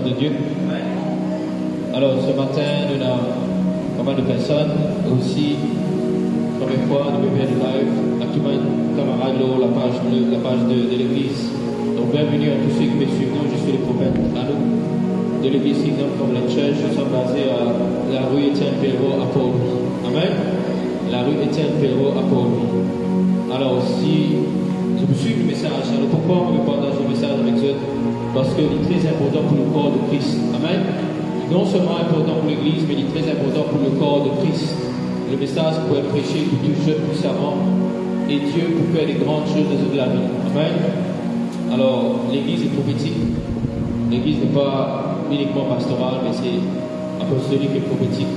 de Dieu. Alors ce matin, nous avons pas mal de personnes aussi. Première fois, nous bébés de live. Actuellement, camarade, la page de l'église. Donc bienvenue à tous ceux qui me suivent. Nous, je suis le prophète Alou de l'église Kingdom Covenant Church. Nous sommes basés à la rue Étienne Pellereau à Port-Louis. Amen. La rue Étienne Pellereau à Port-Louis. Alors si vous suivez le message, alors pourquoi on me partage le message avec eux? Parce qu'il est très important pour le corps de Christ. Amen. Non seulement important pour l'église, mais il est très important pour le corps de Christ. Le message peut être prêché pour tout jeune puissamment et Dieu peut faire des grandes choses dans la vie. Amen. Alors, l'église est prophétique. L'église n'est pas uniquement pastorale, mais c'est apostolique et prophétique.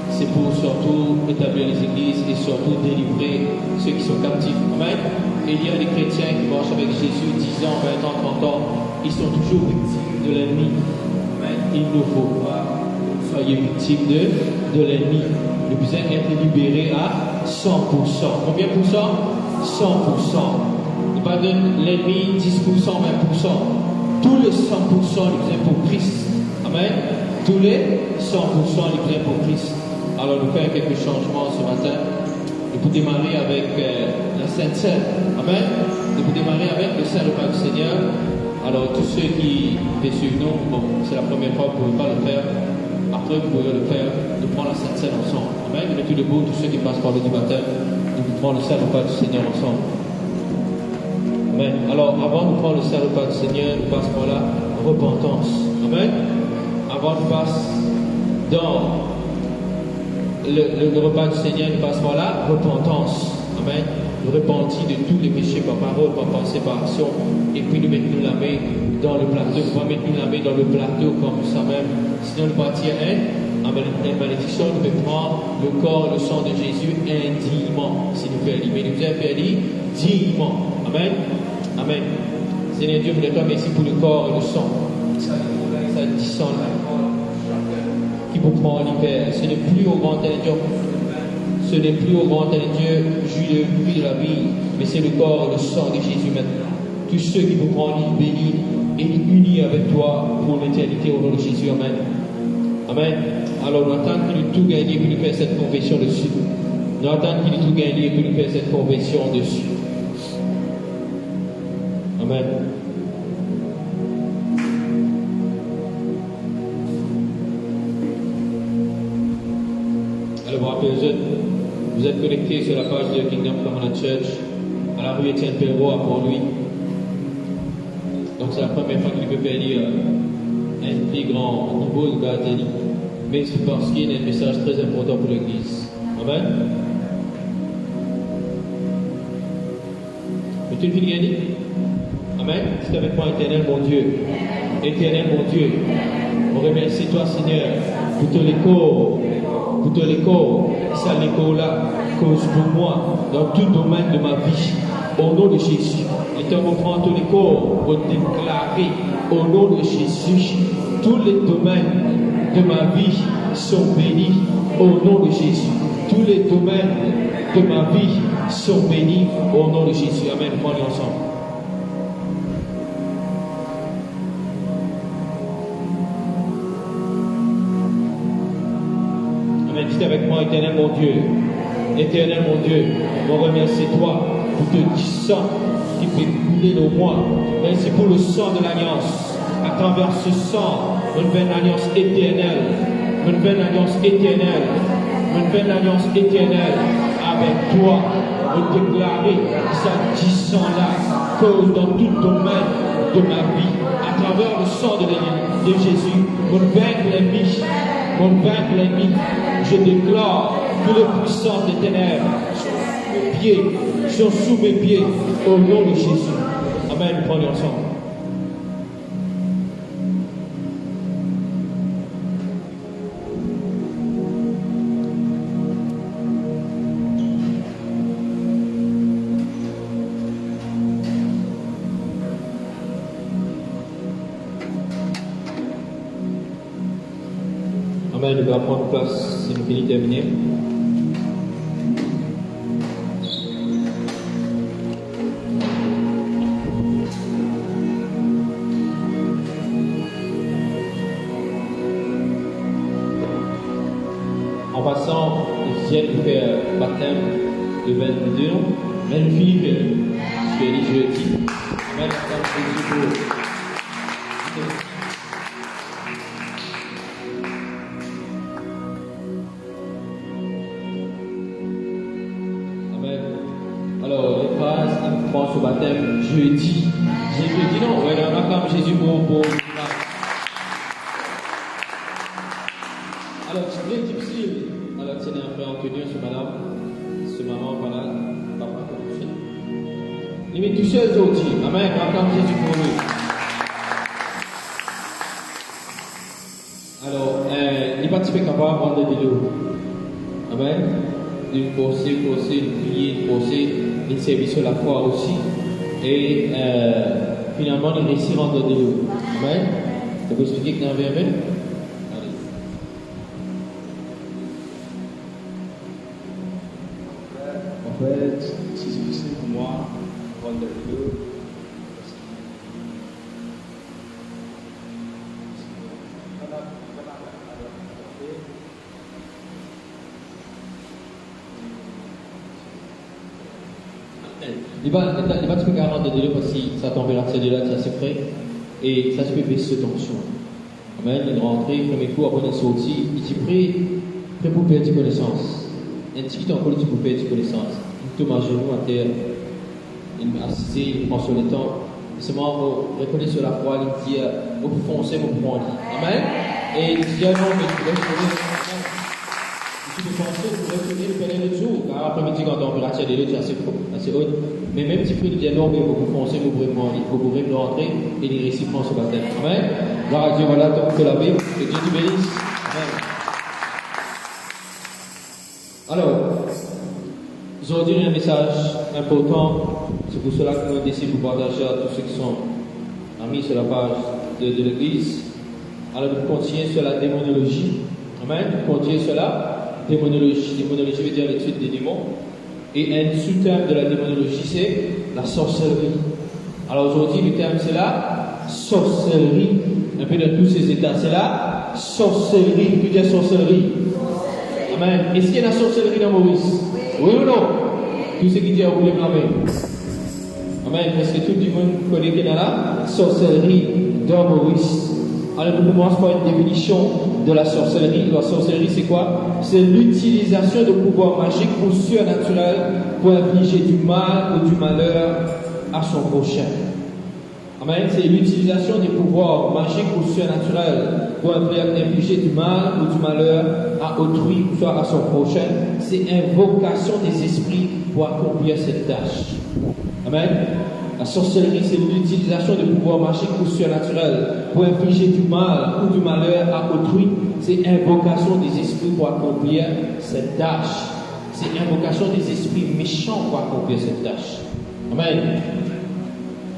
C'est pour surtout établir les églises et surtout délivrer ceux qui sont captifs. Amen. Et il y a des chrétiens qui marchent avec Jésus 10 ans, 20 ans, 30 ans. Ils sont toujours victimes de l'ennemi. Amen. Il ne faut pas que vous soyez victimes de l'ennemi. Le besoin d'être libéré à 100%. Combien pour cent? 100%. Ne pas donner l'ennemi 10%, 20%. Tous les 100% les besoins pour Christ. Amen. Tous les 100% les besoins pour Christ. Alors nous faisons quelques changements ce matin. Nous pouvons démarrer avec la Sainte Seine. Amen. Nous pouvons démarrer avec le Saint Repas du Seigneur. Alors tous ceux qui suivent nous, bon, c'est la première fois que vous ne pouvez pas le faire. Après vous pouvez le faire. Nous prenons la Sainte Seine ensemble. Amen. Nous mettons debout tous ceux qui passent par le du baptême. Nous prenons le Saint Repas du Seigneur ensemble. Amen. Alors avant de prendre le Saint Repas du Seigneur, nous passons par la repentance. Amen. Avant de passer dans le repas du Seigneur, nous passons par la repentance. Amen. Nous repentir de tous les péchés par parole, par pensée, par action. Et puis nous mettons la main dans le plateau. Nous allons mettre la main dans le plateau comme ça même. Sinon nous partir une malédiction. Nous allons prendre le corps et le sang de Jésus indignement. Si nous faisons mais nous avons fait dignement. Amen. Amen. Seigneur Dieu, nous te remercions pour le corps et le sang. Ça descend là. Qui vous prend l'hiver. Ce n'est plus au grand Dieu. Ce n'est plus au grand Dieu, jus de fruit de la vie, mais c'est le corps et le sang de Jésus maintenant. Tous ceux qui vous prennent bénis et unis avec toi pour l'éternité au nom de Jésus. Amen. Amen. Alors nous attendons qu'il ait tout gagné pour nous faire cette confession dessus. Nous attendons qu'il ait tout gagné pour nous faire cette confession dessus. Amen. Alors, vous rappelez, vous êtes connectés sur la page de Kingdom Covenant Church à la rue Étienne Pellereau à Port-Louis. Donc, c'est la première fois qu'il peut faire un plus grand niveau de gardien. Mais c'est parce qu'il y a un message très important pour l'Église. Amen. Peux-tu le finir? Amen. C'est avec moi, éternel mon Dieu. Éternel mon Dieu. On remercie toi, Seigneur, pour tous les corps. Pour tous les corps. Ça, les corps-là, cause pour moi, dans tout domaine de ma vie. Au nom de Jésus. Et tu reprends tous les corps pour déclarer au nom de Jésus. Tous les domaines de ma vie sont bénis au nom de Jésus. Tous les domaines de ma vie sont bénis au nom de Jésus. Amen. Prenons ensemble. Dites avec moi, éternel mon Dieu. Éternel mon Dieu, on remercie toi pour te sang qui fait couler de moi. Merci pour le sang de l'alliance. À travers ce sang, une belle alliance éternelle. Une belle alliance éternelle. Une belle alliance éternelle avec toi. On déclarer ça 10 sang-là, cause dans tout domaine de ma vie. À travers le sang de Jésus, on vaincre l'ennemi. On vaincre l'ennemi. Je déclare que les puissances des ténèbres sont sous mes pieds au nom de Jésus. Amen. Nous prenons ensemble. Amen. Nous allons prendre place si nous finissons terminer. En passant, le ciel nous fait baptême le 22, non? Même Philippe, je suis allé jeudi. Même baptême Jésus pour. Alors, les phrases, ils prennent ce baptême jeudi. Jeudi, non, ouais, on a comme Jésus pour. Alors, c'est très difficile. Alors, c'est un frère Antonio, ce maman, voilà, papa, comme tu sais. Il m'est touché aujourd'hui. Amen, on a comme Jésus pour lui. Alors, il participe capable de l'eau. Amen. De poser, de prier, de poser. Il servit sur la foi aussi. Et finalement, il réussit à rendre de l'eau. Amen. Tu peux expliquer que dans le Amen? Allez. En fait, c'est difficile pour moi de rendre de l'eau. Il va te faire rendre de l'eau parce que sa température de là, c'est assez frais et ça se peut baisser tension. Amen. Il est rentré, premier coup, après il est sorti, il est prêt pour perdre connaissance. Un petit peu encore, il peut perdre connaissance. Il tombe à genoux à terre, il est assis, il prend sur le temps. Seulement, vous reconnaissez sur la foi, il dit, vous foncez, vous prenez. Amen. Et il dit, non, mais tu peux penser, vous pouvez retourner le pendant le jour, car après-midi, quand la température de l'eau est assez haute. Mais même si vous dites non, mais vous foncez, vous pourrez rentrer et les récits prennent ce baptême. Amen. Gloire à Dieu, voilà, donc que la Bible, que Dieu te bénisse. Amen. Alors, aujourd'hui, un message important, c'est pour cela que nous décidons de partager à tous ceux qui sont amis sur la page de l'église. Alors, nous continuons sur la démonologie. Amen. Nous continuons sur la démonologie. Démonologie veut dire l'étude des démons. Et un sous-terme de la démonologie, c'est la sorcellerie. Alors aujourd'hui, le terme, c'est la sorcellerie. Un peu dans tous ces états, c'est la sorcellerie. Que dit sorcellerie? Amen. Est-ce qu'il y a la sorcellerie dans Maurice? Oui ou non? Tout ce qui dit à vous les blâmer. Amen. Est-ce que tout le monde connaît qu'il y a la sorcellerie dans Maurice? Alors nous commençons par une définition de la sorcellerie. La sorcellerie, c'est quoi? C'est l'utilisation de pouvoirs magiques ou surnaturels pour infliger du mal ou du malheur à son prochain. Amen. C'est l'utilisation des pouvoirs magiques ou surnaturels pour infliger du mal ou du malheur à autrui, ou soit à son prochain. C'est invocation des esprits pour accomplir cette tâche. Amen. La sorcellerie, c'est l'utilisation de pouvoirs magiques ou surnaturels pour infliger du mal ou du malheur à autrui. C'est invocation des esprits pour accomplir cette tâche. C'est invocation des esprits méchants pour accomplir cette tâche. Amen.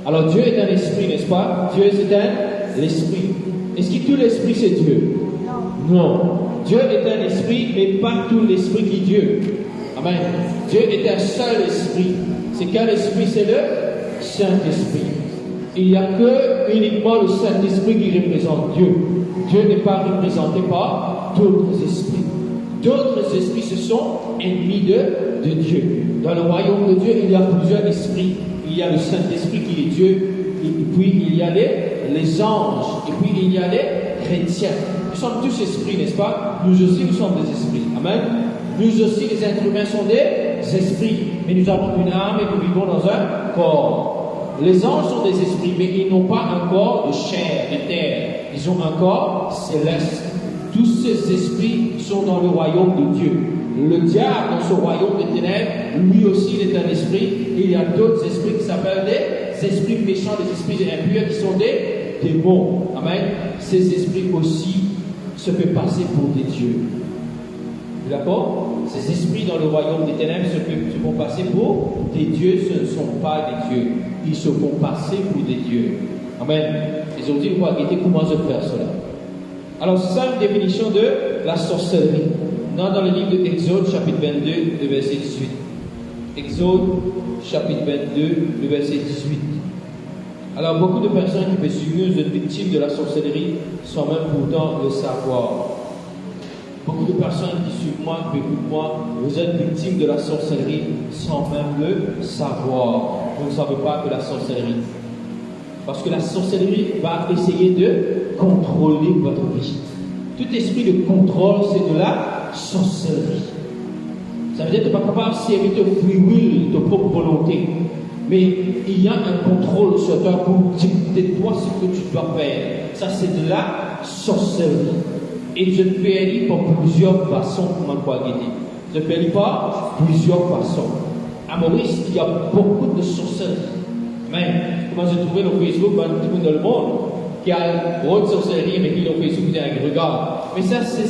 Alors Dieu est un esprit, n'est-ce pas? Dieu c'est un esprit. Est-ce que tout l'esprit c'est Dieu? Non. Dieu est un esprit, mais pas tout l'esprit qui est Dieu. Amen. Dieu est un seul esprit. C'est quel esprit? C'est le Saint-Esprit. Il n'y a que uniquement le Saint-Esprit qui représente Dieu. Dieu n'est pas représenté par d'autres esprits. D'autres esprits, ce sont ennemis de Dieu. Dans le royaume de Dieu, il y a plusieurs esprits. Il y a le Saint-Esprit qui est Dieu, et puis il y a les anges, et puis il y a les chrétiens. Nous sommes tous esprits, n'est-ce pas? Nous aussi, nous sommes des esprits. Amen. Nous aussi, les êtres humains sont des esprits, mais nous avons une âme et nous vivons dans un corps. Les anges sont des esprits, mais ils n'ont pas un corps de chair, de terre. Ils ont un corps céleste. Tous ces esprits sont dans le royaume de Dieu. Le diable, dans ce royaume de ténèbres, lui aussi, il est un esprit. Il y a d'autres esprits qui s'appellent des esprits méchants, des esprits impurs, qui sont des démons. Amen. Ces esprits aussi se peuvent passer pour des dieux. D'accord? Ces esprits dans le royaume des ténèbres se font passer pour des dieux. Ce ne sont pas des dieux. Ils se font passer pour des dieux. Amen. Ils ont dit, il faut guetter comment je faire cela. Alors, c'est ça une définition de la sorcellerie. Dans le livre d'Exode, chapitre 22, le verset 18. Exode, chapitre 22, le verset 18. Alors, beaucoup de personnes qui présument être victimes de la sorcellerie sans même pourtant le savoir. Beaucoup de personnes qui suivent moi, qui écoutent moi, vous êtes victimes de la sorcellerie sans même le savoir. Vous ne savez pas que la sorcellerie. Parce que la sorcellerie va essayer de contrôler votre vie. Tout esprit de contrôle, c'est de la sorcellerie. Ça veut dire que tu n'es pas capable de servir de free will, de propre volonté. Mais il y a un contrôle sur toi pour dicter toi ce que tu dois faire. Ça, c'est de la sorcellerie. Et je ne fais dire par plusieurs façons pour m'encourager. Je ne fais dire par plusieurs façons. À Maurice, il y a beaucoup de sorcellerie. Mais, comment j'ai trouvé le Facebook, tout le monde dans le monde, qui a une grosse sorcellerie, mais qui le Facebook, qui a un regard. Mais ça, c'est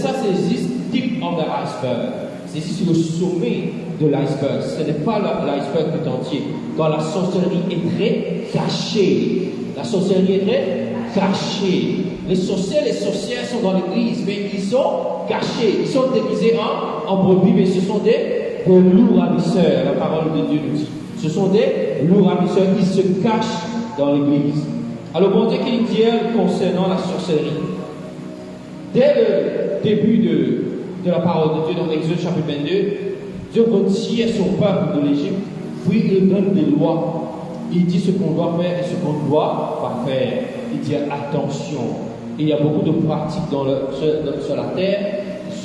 juste tip of the iceberg. C'est juste le sommet de l'iceberg. Ce n'est pas l'iceberg tout entier. Quand la sorcellerie est très cachée. La sorcellerie est très cachée. Les sorcières sont dans l'église, mais ils sont cachés. Ils sont déguisés en brebis, mais ce sont des loups ravisseurs. La parole de Dieu nous dit. Ce sont des loups ravisseurs qui se cachent dans l'église. Alors, bon Dieu qu'il dit concernant la sorcellerie. Dès le début de la parole de Dieu dans Exode chapitre 22, Dieu retire son peuple de l'Égypte, puis il donne des lois. Il dit ce qu'on doit faire et ce qu'on ne doit pas faire. Il dit attention. Et il y a beaucoup de pratiques sur la terre.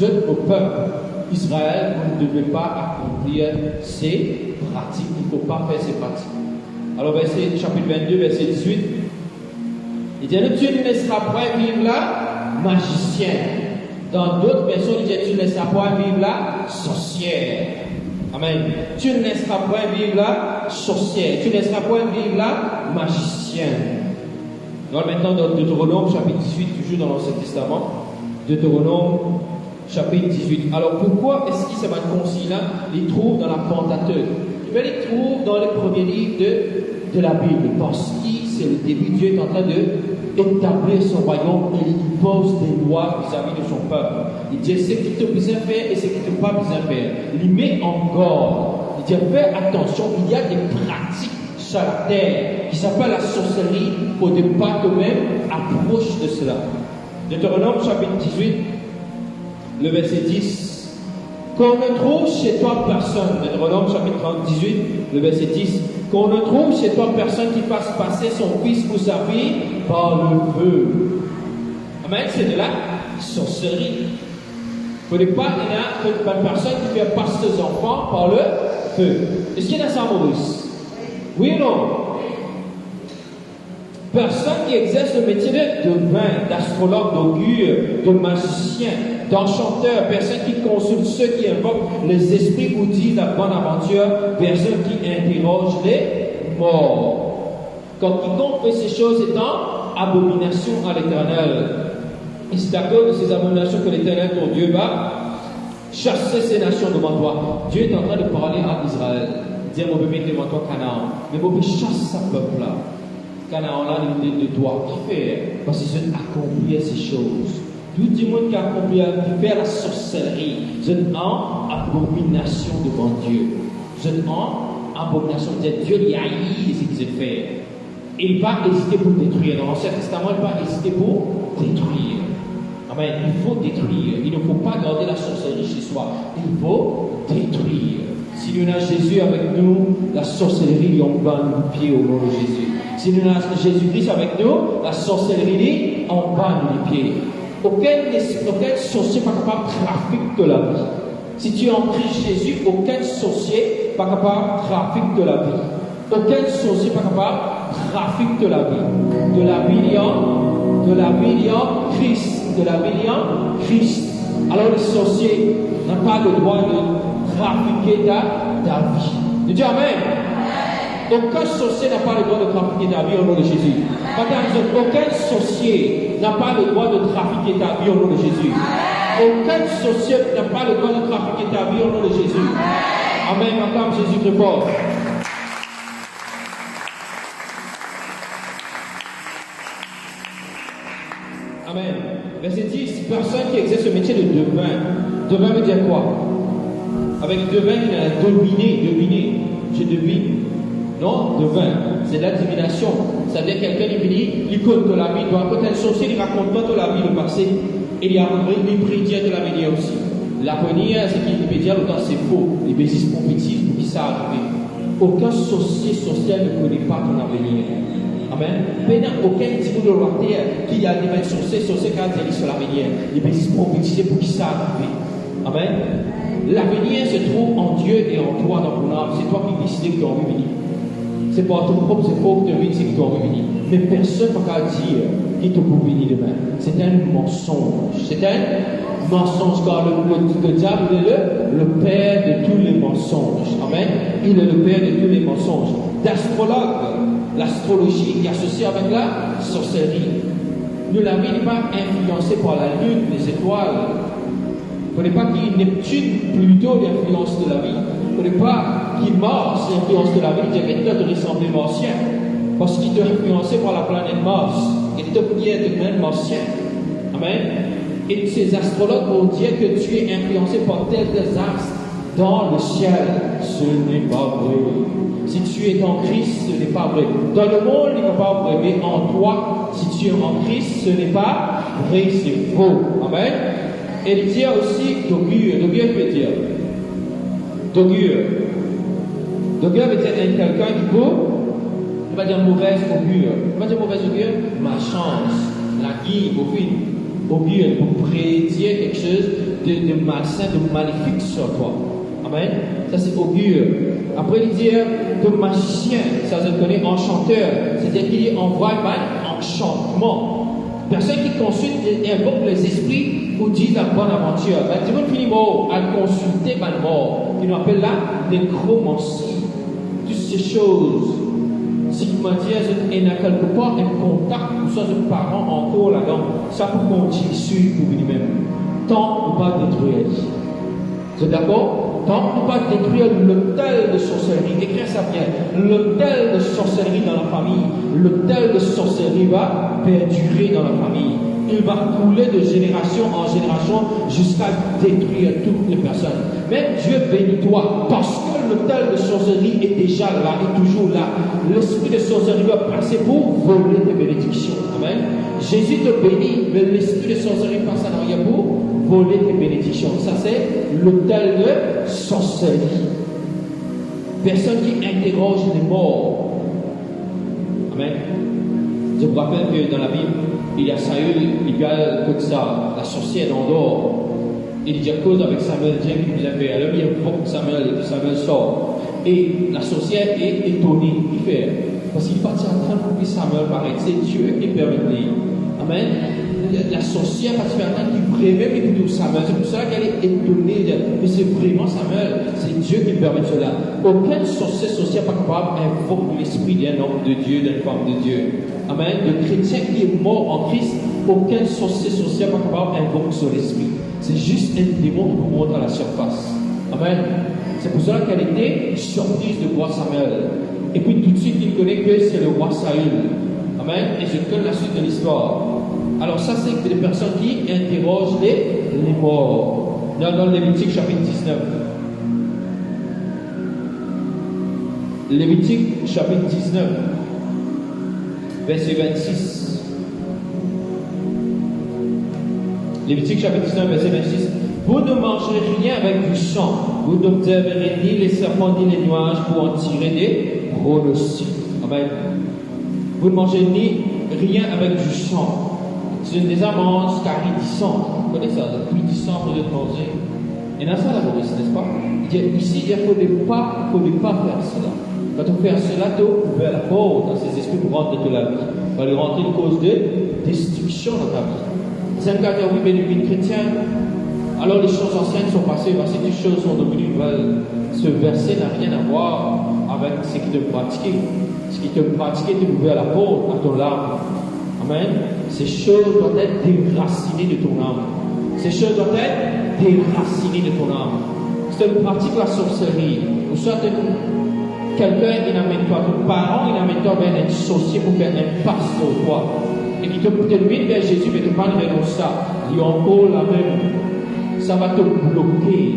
Jeune au peuple Israël, vous ne devez pas accomplir ces pratiques. Il ne faut pas faire ces pratiques. Alors, chapitre 22, verset 18. Il dit tu ne laisseras pas vivre là, magicien. Dans d'autres versions, il dit tu ne laisseras pas vivre là, sorcière. Amen. Tu ne laisseras pas vivre là, sorcière. Tu ne laisseras pas vivre là, magicien. Donc maintenant, dans Deutéronome, chapitre 18, toujours dans l'Ancien Testament. Deutéronome, chapitre 18. Alors pourquoi est-ce qu'il se va concile là? Il trouve dans la Pentateuque. Il les trouve dans les premiers livres de la Bible. Parce que c'est le début. Dieu est en train d'établir son royaume et il pose des lois vis-à-vis de son peuple. Il dit ce qui te besoin faire et ce qui te pas besoin faire. Il met en garde. Il dit fais attention, il y a des pratiques sur la terre qui s'appellent la sorcellerie. Il ne faut pas toi-même approche de cela. Deutéronome chapitre 18, le verset 10. Qu'on ne trouve chez toi personne, Deutéronome chapitre 18, le verset 10, qu'on ne trouve chez toi personne qui fasse passer son fils ou sa fille par le feu. Amen, c'est de la sorcellerie. Il ne faut pas qu'il y ait une personne qui fait passer ses enfants par le feu. Est-ce qu'il y a ça, Maurice? Oui ou non? Personne qui exerce le métier de devin, d'astrologue, d'augure, de magicien, d'enchanteur, personne qui consulte ceux qui invoquent les esprits ou disent la bonne aventure, personne qui interroge les morts. Quand quiconque fait ces choses est en abomination à l'Éternel. Et c'est à cause de ces abominations que l'Éternel, ton Dieu, va chasser ces nations devant toi. Dieu est en train de parler à Israël. Dire, mon bébé, devant toi, Canaan. Mais mon bébé chasse ce peuple-là. Canaan, là, de toi. Qui fait? Parce que je accomplis ces choses. Tout le monde qui accomplit, qui fait la sorcellerie, je suis en abomination devant Dieu. Je suis en abomination de Dieu. Dieu haït ce qu'il fait. Il va hésiter pour détruire. Dans l'Ancien Testament, il va hésiter pour détruire. Amen. Il faut détruire. Il ne faut pas garder la sorcellerie chez soi. Il faut détruire. Si nous avons Jésus avec nous, la sorcellerie, on bat nos pieds au nom de Jésus. Si nous avons Jésus-Christ avec nous, la sorcellerie, on bat nos pieds. Aucun sorcier n'est pas capable de trafiquer de la vie. Si tu es en Christ Jésus, aucun sorcier n'est pas capable de trafiquer de la vie. Aucun sorcier n'est pas capable de trafiquer de la vie. De la vie en Christ. De la vie en Christ. Alors le sorcier n'a pas le droit de trafiquer ta vie. Tu dis Amen. Aucun sorcier n'a pas le droit de trafiquer ta vie au nom de Jésus. Aucun sorcier n'a pas le droit de trafiquer ta vie au nom de Jésus. Aucun sorcier n'a pas le droit de trafiquer ta vie au nom de Jésus. Amen. Acclame Jésus très fort. Amen. Verset 10. Personne qui exerce le métier de devin. Devin veut dire quoi? Avec devin, il a deviner. Je devine. Non, devin. C'est la divination. C'est-à-dire quelqu'un est venu, il compte de la vie, quand un sorcier il raconte pas de la vie, le passé, et il prédit de l'avenir aussi. L'avenir, c'est qu'il peut dire autant c'est faux, les bêtises prophétiques, pour qui ça arrive. Aucun sorcier social ne connaît pas ton avenir. Amen. Aucun type de roi terre qui a des mains sorciers qui a dit sur l'avenir. Les bêtises prophétiques, pour qui ça arrive. Amen. L'avenir se trouve en Dieu et en toi dans ton âme. C'est toi qui décides que tu as envie de venir. C'est pas ton propre, c'est pas que tu c'est que tu as envie de venir. Mais personne ne peut dire qu'il te peut venir demain. C'est un mensonge. C'est un mensonge car le diable est le père de tous les mensonges. Amen. Il est le père de tous les mensonges. D'astrologue, l'astrologie est associée avec la sorcellerie. Nous, la vie n'est pas influencée par la lune, les étoiles. Il ne faut pas qu'il y ait Neptune plutôt l'influence de la vie. Il ne faut pas qu'il Mars l'influence de la vie. Il y a quelqu'un de ressembler martien. Parce qu'il est influencé par la planète Mars. Il est obligé de même martien. Amen. Et ces astrologues vont dire que tu es influencé par tel astres dans le ciel. Ce n'est pas vrai. Si tu es en Christ, ce n'est pas vrai. Dans le monde, il n'est pas vrai. Mais en toi, si tu es en Christ, ce n'est pas vrai, c'est faux. Amen. Et il dit aussi d'augure. D'augure veut dire d'augure. D'augure veut dire quelqu'un qui peut, on va dire mauvaise augure. On va dire mauvaise augure, ma chance, la guide, au fin. Augure pour prédire quelque chose de malsain, de maléfique sur toi. Amen. Ça c'est augure. Après il dit que magicien, ça se connaît enchanteur. C'est-à-dire qu'il envoie un enchantement. Personne qui consulte et invoque les esprits ou dit la bonne aventure. Tu veux finir mort à consulter ma mort. Il appelle la nécromancie. Toutes ces choses. Si tu me dis, il y a quelque part un contact ou soit un parent encore là-dedans, ça peut continuer sur pour lui-même. Tant ne pas détruire. Vous êtes d'accord? Tant ne pas détruire l'autel de sorcellerie. Écrire ça bien. L'autel de sorcellerie dans la famille. L'autel de sorcellerie va perdurer dans la famille. Il va couler de génération en génération jusqu'à détruire toutes les personnes. Mais Dieu bénit toi parce que l'autel de sorcellerie est déjà là, est toujours là. L'esprit de sorcellerie va passer pour voler tes bénédictions. Amen. Jésus te bénit, mais l'esprit de sorcellerie passe en arrière pour voler tes bénédictions. Ça c'est l'autel de sorcellerie. Personne qui interroge les morts. Amen. Je vous rappelle que dans la Bible, il y a Saül, il y a comme ça, la sorcière d'Andorre. Il dit à cause avec Samuel, Dieu qui nous a fait. Alors il invoque Samuel et Samuel sort. Et la sorcière est étonnée. Il fait, parce qu'il partit en train pour que Samuel paraît. C'est Dieu qui permet. Amen. La sorcière partit en train qui vraiment écouter Samuel. C'est pour ça qu'elle est étonnée. Mais c'est vraiment Samuel. C'est Dieu qui permet cela. Aucun sorcière pas capable d'invoquer l'esprit d'un homme de Dieu, d'une femme de Dieu. Amen. Le chrétien qui est mort en Christ, aucun sorcier pas capable d'invoquer son esprit. C'est juste un démon qui monte à la surface. Amen. C'est pour cela qu'elle était surprise de voir Samuel. Et puis tout de suite, il connaît que c'est le roi Saül. Amen. Et je connais la suite de l'histoire. Alors ça, c'est des personnes qui interrogent les morts. Dans le Lévitique chapitre 19. Lévitique chapitre 19. Verset 26. Lévitique chapitre 19, verset 26. Vous ne mangerez rien avec du sang. Vous n'observerez ni les serpents ni les nuages pour en tirer des pronostics. Amen. Vous ne mangez ni rien avec du sang. C'est des amandes caries du sang. Vous connaissez ça? Puis du sang pour le manger. Et dans ça, la Maurice, n'est-ce pas? Ici, il ne faut pas faire cela. Quand on fait cela, tu ouvres la porte à ces esprits pour rentrer de la vie. Va lui rentrer une cause de destruction dans ta vie. C'est un cas de oui, mais une chrétienne. Alors les choses anciennes sont passées, parce que les choses sont devenues nouvelles. Ce verset n'a rien à voir avec ce qui te pratiquait. Ce qui te pratiquait, tu ouvres la porte à ton âme. Amen. Ces choses doivent être déracinées de ton âme. Ces choses doivent être déracinées de ton âme. C'est une pratique la sorcellerie. Ou soit quelqu'un qui n'amène toi, ton parent, il amène toi vers un sorcier pour faire un passe sur toi. Et qui te mène vers Jésus, mais tu parles vers ça. Il y a encore la même. Ça va te bloquer.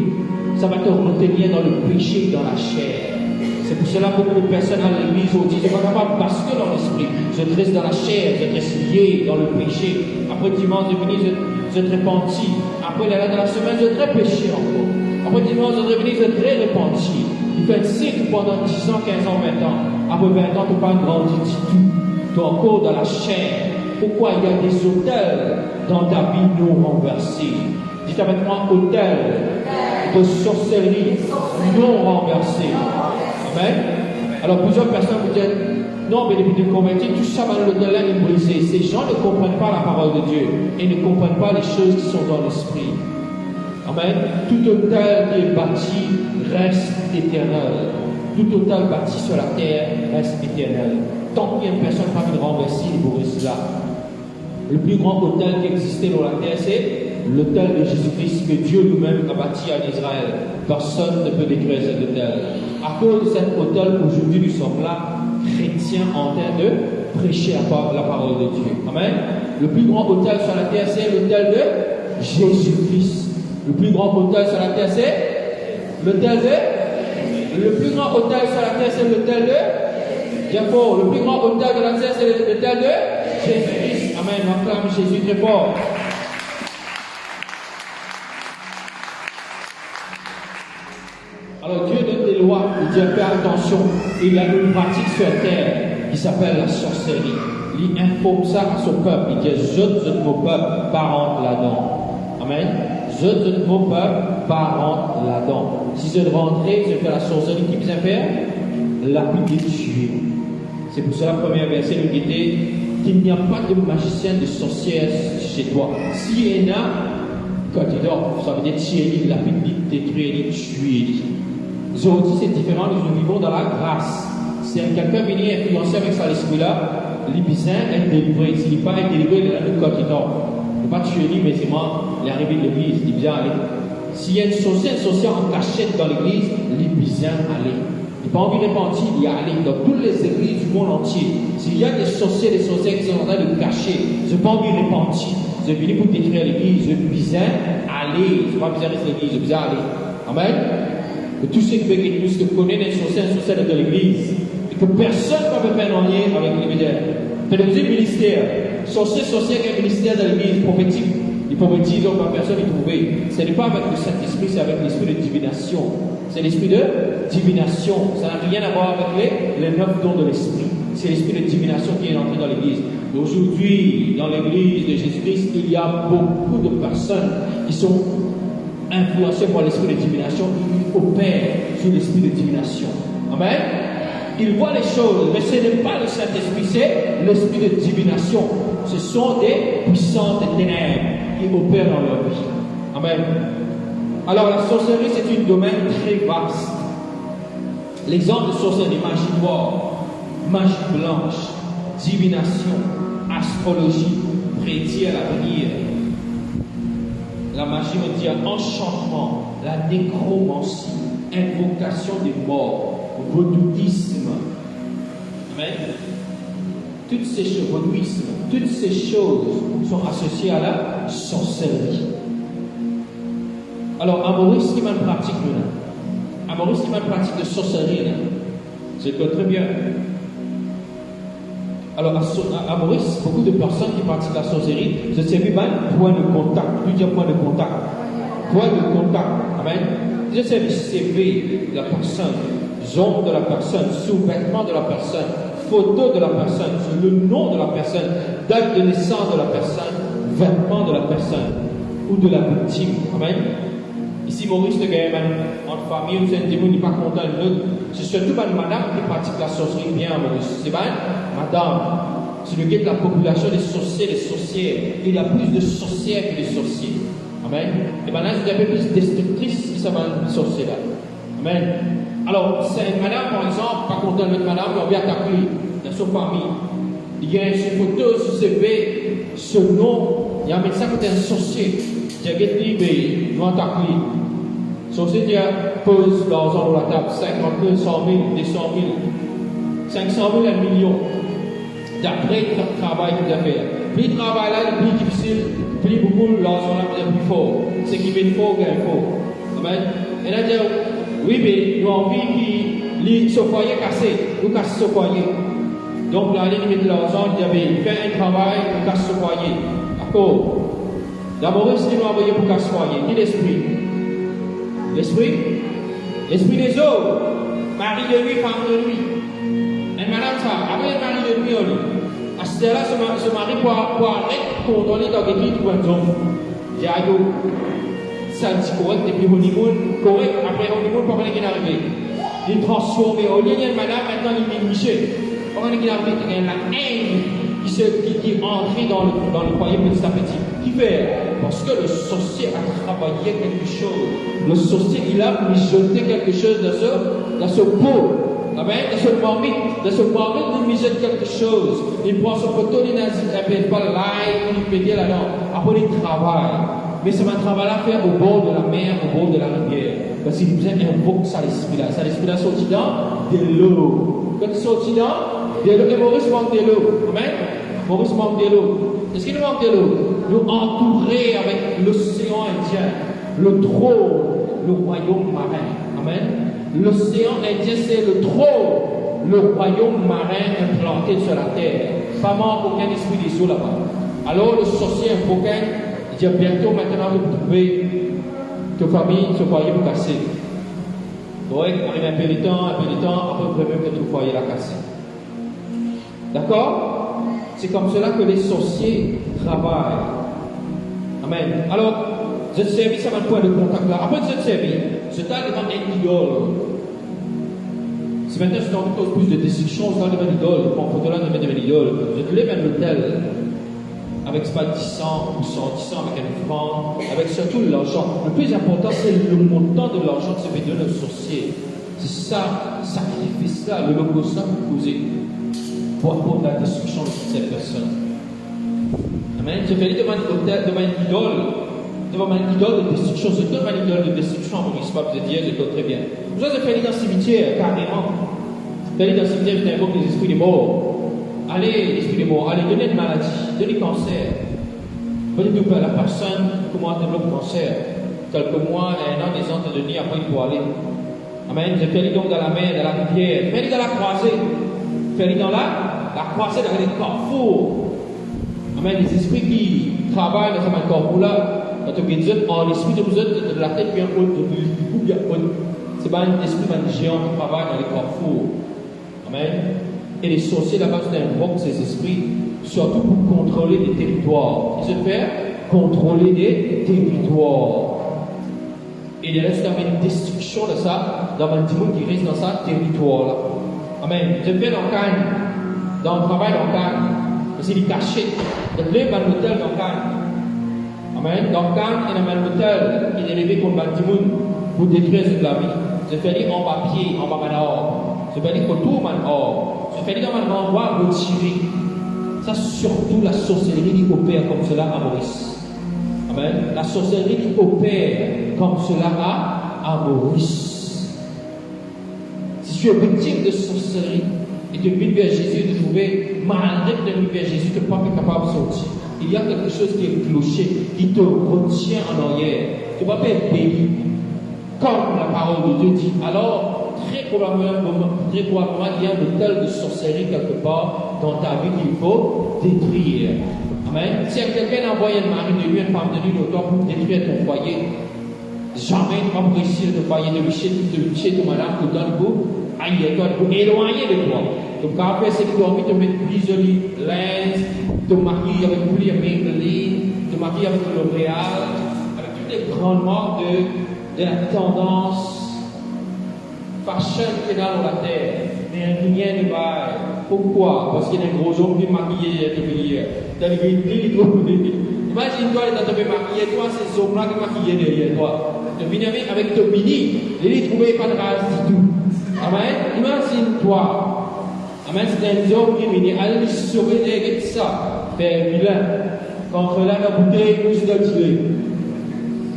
Ça va te retenir dans le péché, dans la chair. C'est pour cela que beaucoup de personnes à l'église ont dit, je ne suis pas capable parce que dans l'esprit, je reste dans la chair, je reste lié dans le péché. Après dimanche, je finis, je te repentis. Après la de la semaine, je te péché encore. Après dimanche, je reviens, je te repenti. Il fait signe pendant 10 ans, 15 ans, 20 ans. Après 20 ans, tu n'as pas grandi du tout. Tu es encore dans la chair. Pourquoi il y a des autels dans ta vie non renversés? Dites avec moi, autel de sorcellerie non renversé. Amen. Alors plusieurs personnes vous disent, non, mais depuis de convertir, tout ça va l'autel est brisé. Ces gens ne comprennent pas la parole de Dieu et ne comprennent pas les choses qui sont dans l'esprit. Amen. Tout autel qui est bâti reste éternel. Tout autel bâti sur la terre reste éternel. Tant qu'il y a une personne parmi les renversés, il vous reste là. Le plus grand autel qui existait dans la terre, c'est l'autel de Jésus-Christ que Dieu lui-même a bâti en Israël. Personne ne peut détruire cet autel. À cause de cet autel, aujourd'hui nous sommes là, chrétiens, en train de prêcher la parole de Dieu. Amen. Le plus grand autel sur la terre, c'est l'autel de Jésus-Christ. Le plus grand autel sur la terre, c'est l'autel de... Le plus grand autel sur la terre, c'est l'autel de... Bien fort. Le plus grand autel de la terre, c'est l'autel de Jésus-Christ. Amen. On acclame Jésus très fort. Alors Dieu donne des lois, il dit fais attention. Il y a une pratique sur terre qui s'appelle la sorcellerie. Il informe ça à son peuple. Il dit je mon peuple, pas rentre là-dedans. Amen. Je mon peuple, pas rentre là-dedans. Si je rentrais, je fais la sorcellerie, qui vient faire lapider, tuer. C'est pour cela, le premier verset nous dit qu'il n'y a pas de magicien, de sorcière chez toi. S'il y en a, quand il dort, ça veut dire tuer, lapider, détruire, tuer. Aujourd'hui, c'est différent, nous vivons dans la grâce. Si quelqu'un vient influencer avec ça l'esprit-là, l'ibizin est délivré. S'il n'est pas délivré, il est là quand il dort. Il ne peut pas tuer lui, mais c'est moi, il est arrivé de l'église, il vient aller. S'il y a une sorcière en cachette dans l'église, l'ibizin allait. Il n'a pas envie de repentir, il y a allé dans toutes les églises du monde entier. S'il y a des sorciers qui sont en train de cacher, je n'ai pas envie de repentir. Je viens pour détruire l'église, je bizin, allez. Je ne pas bizarre rester l'église, je bizin, allez. Amen. Que tous ceux qui veulent l'église se connaissent des sorciers de l'église. Et que personne ne peut faire rien avec les médias. C'est le deuxième ministère. Sorcier qui est un ministère de l'église prophétique. Il prophétise, donc personne n'est trouvé. Ce n'est pas avec le Saint-Esprit, c'est avec l'esprit de divination. C'est l'esprit de divination. Ça n'a rien à voir avec les 9 dons de l'esprit. C'est l'esprit de divination qui est entré dans l'église. Aujourd'hui, dans l'église de Jésus-Christ, il y a beaucoup de personnes qui sont influencées par l'esprit de divination. Ils opèrent sur l'esprit de divination. Amen. Ils voient les choses, mais ce n'est pas le Saint-Esprit, c'est l'esprit de divination. Ce sont des puissances des ténèbres qui opèrent dans leur vie. Amen. Alors la sorcellerie, c'est un domaine très vaste. L'exemple de sorcellerie, magie noire, magie blanche, divination, astrologie, prédire l'avenir. La magie veut dire enchantement, la nécromancie, invocation des morts, vaudouisme. Amen. Toutes ces choses, vaudouisme, toutes ces choses sont associées à la sorcellerie. Alors, à Maurice, qui m'a une pratique là. À Maurice, qui m'a une pratique de sorcellerie là. C'est très bien. Alors, à Maurice, beaucoup de personnes qui pratiquent la sorcellerie, je sais bien, point de contact. Plusieurs points de contact. Point de contact. Amen. Je sais le CV de la personne, nom de la personne, sous-vêtement de la personne, photo de la personne, le nom de la personne, date de naissance de la personne, vêtements de la personne ou de la victime. Amen. Ici, Maurice de Gaïman, en famille, nous sommes témoins, n'est pas content de nous. C'est surtout une madame qui pratique la sorcellerie bien, Maurice. C'est bien, madame. C'est le guet de la population des sorciers, des sorcières. Il y a plus de sorcières que de sorciers. Amen. Et maintenant, c'est un peu plus destructrice que ça va être sorcier là. Amen. Alors, c'est une madame, par exemple, pas content de notre madame, mais on vient attaquer dans son famille. Il y a une photo sur CV, ce nom, il y a un médecin qui est un sorcier. Il y a quelqu'un qui nous attaque. Sorcier qui pose l'argent sur la table, 50 000, 100 000, 200 000, 500 000, 1 million. D'après le travail qu'il a fait. Plus le travail là, le plus difficile, plus beaucoup l'argent là est plus fort. Ce qui met fort, gagne fort. Amen. Et là, dit, oui, mais nous avons envie ce foyer cassé, nous casse ce foyer. Donc là, il met de l'argent, il dit, fais un travail pour casser ce foyer. D'accord? D'abord, il nous envoyé pour casser ce foyer. Qui est l'esprit? L'esprit? L'esprit des autres. Mari de lui, femme de lui. Un malade, ça. Après, un mari de lui, on dit. À ce là ce mari pour arrêter pour donner dans l'église pour un homme. J'ai dit, ça dit correct, et puis honeymoon, correct, après honeymoon, pour qu'il arrive. Il transforme, au lieu de madame, maintenant il est miché. Pour qu'il arrive, il y a la haine qui est entrée dans le foyer petit à petit. Qui fait? Parce que le sorcier a travaillé quelque chose. Le sorcier, il a mijoté quelque chose dans ce pot. Amen. Dans ce marmite, il mijote quelque chose. Il prend son poteau, il n'appelle pas l'ail, il fait dire là-dedans. Après, il travaille. Mais c'est un travail à faire au bord de la mer, au bord de la rivière. Parce qu'il vous invoque ça, l'esprit-là. Ça, l'esprit-là, sorti dans de l'eau. Quand il sortit dans de l'eau, et Maurice manque de l'eau. Amen. Maurice manque de l'eau. Est-ce qu'il nous manque de l'eau? Nous entourer avec l'océan Indien, le trône, le royaume marin. Amen. L'océan Indien, c'est le trône, le royaume marin implanté sur la terre. Pas manque aucun esprit des eaux là-bas. Alors le sorcier invoquait, il dit bientôt maintenant vous trouvez que famille, ce foyer vous casser. Donc, arrive un peu de temps, après vous pouvez même que tout foyer la casser. D'accord? C'est comme cela que les sorciers travaillent. Amen. Alors, je te servis, ça va le point de contact là. Après je te servis, je t'ai devant un idole. Si maintenant je t'en cause plus de destruction, je t'ai devant une idole. Bon, pour là, je vais devant une idole. Je te lève un hôtel. Avec pas 10 ans ou 110 ans, avec un franc, avec surtout l'argent. Le plus important, c'est le montant de l'argent que se fait donner au sorcier. C'est ça, sacrifice-là, le logo ça que vous causez pour apporter la destruction de cette personne. Amen. Je vais aller devant une idole. Devant une idole de destruction. Je donne une idole de destruction à mon histoire, vous dire, je donne très bien. Vous avez fait aller dans le cimetière, carrément. Vous allez dans le cimetière, vous invoquez les esprits des morts. Allez, esprit des morts, allez, donnez une maladie, donnez cancer. Peut-être que la personne comment développe cancer. Quelques mois, un an, des ans de donner, après il faut aller. Amen. Je fais aller donc dans la mer, dans la rivière, fais aller dans la croisée. Fais aller dans la croisée, dans les carrefours. Amen. Les esprits qui travaillent dans ce carrefour-là, quand vous êtes en esprit de la tête bien haute, du coup bien haute. C'est pas un esprit, un géant qui travaille dans les carrefours. Amen. Et les sorciers là-bas invoquent ces esprits, surtout pour contrôler des territoires. Ils se font contrôler des territoires. Et il reste une destruction de ça dans un monde qui reste dans ce territoire-là. Amen. Je fais dans le travail dans le cadre. C'est des cachets. Je fais dans l'hôtel dans le cadre. Amen. Dans le cadre, il y a un hôtel qui est élevé contre le monde pour détruire toute la vie. Je fais dire en papier, en bas or. Je fais dire autour de or. Je fais dire dans un endroit retiré. Ça, surtout la sorcellerie qui opère comme cela à Maurice. Amen. La sorcellerie qui opère comme cela à Maurice. Si tu es victime de sorcellerie et tu vis vers Jésus et tu trouves malgré que tu vis vers Jésus, tu n'es pas capable de sortir. Il y a quelque chose qui est cloché, qui te retient en arrière. Tu ne vas pas être béni. Comme la parole de Dieu dit. Alors, très probablement, il y a un hôtel de sorcellerie quelque part dans ta vie qu'il faut détruire. Amen. Si quelqu'un envoie un mari de lui, une femme de lui, l'auteur pour détruire ton foyer, jamais tu vas réussir de foyer de lucher ton madame, de donner pour éloigner de toi. Donc, après, c'est que tu as envie de mettre plus joli linge, de marier avec plus de Maybelline, de marier avec L'Oréal, avec toutes les grandes marques de la tendance fashion qui est dans la terre. Mais rien ne va. Pourquoi? Parce qu'il y a un gros homme qui est maquillé derrière. Imagine-toi, quand tu es maquillé, toi, c'est ce homme-là qui est maquillé derrière toi. Tu viens avec ton mini, il ne trouvait pas de race du tout. Amen. Imagine-toi. Amen. C'est un homme qui vient aller surveiller ça, faire vilain. Contre la bouteille, nous sommes tirés.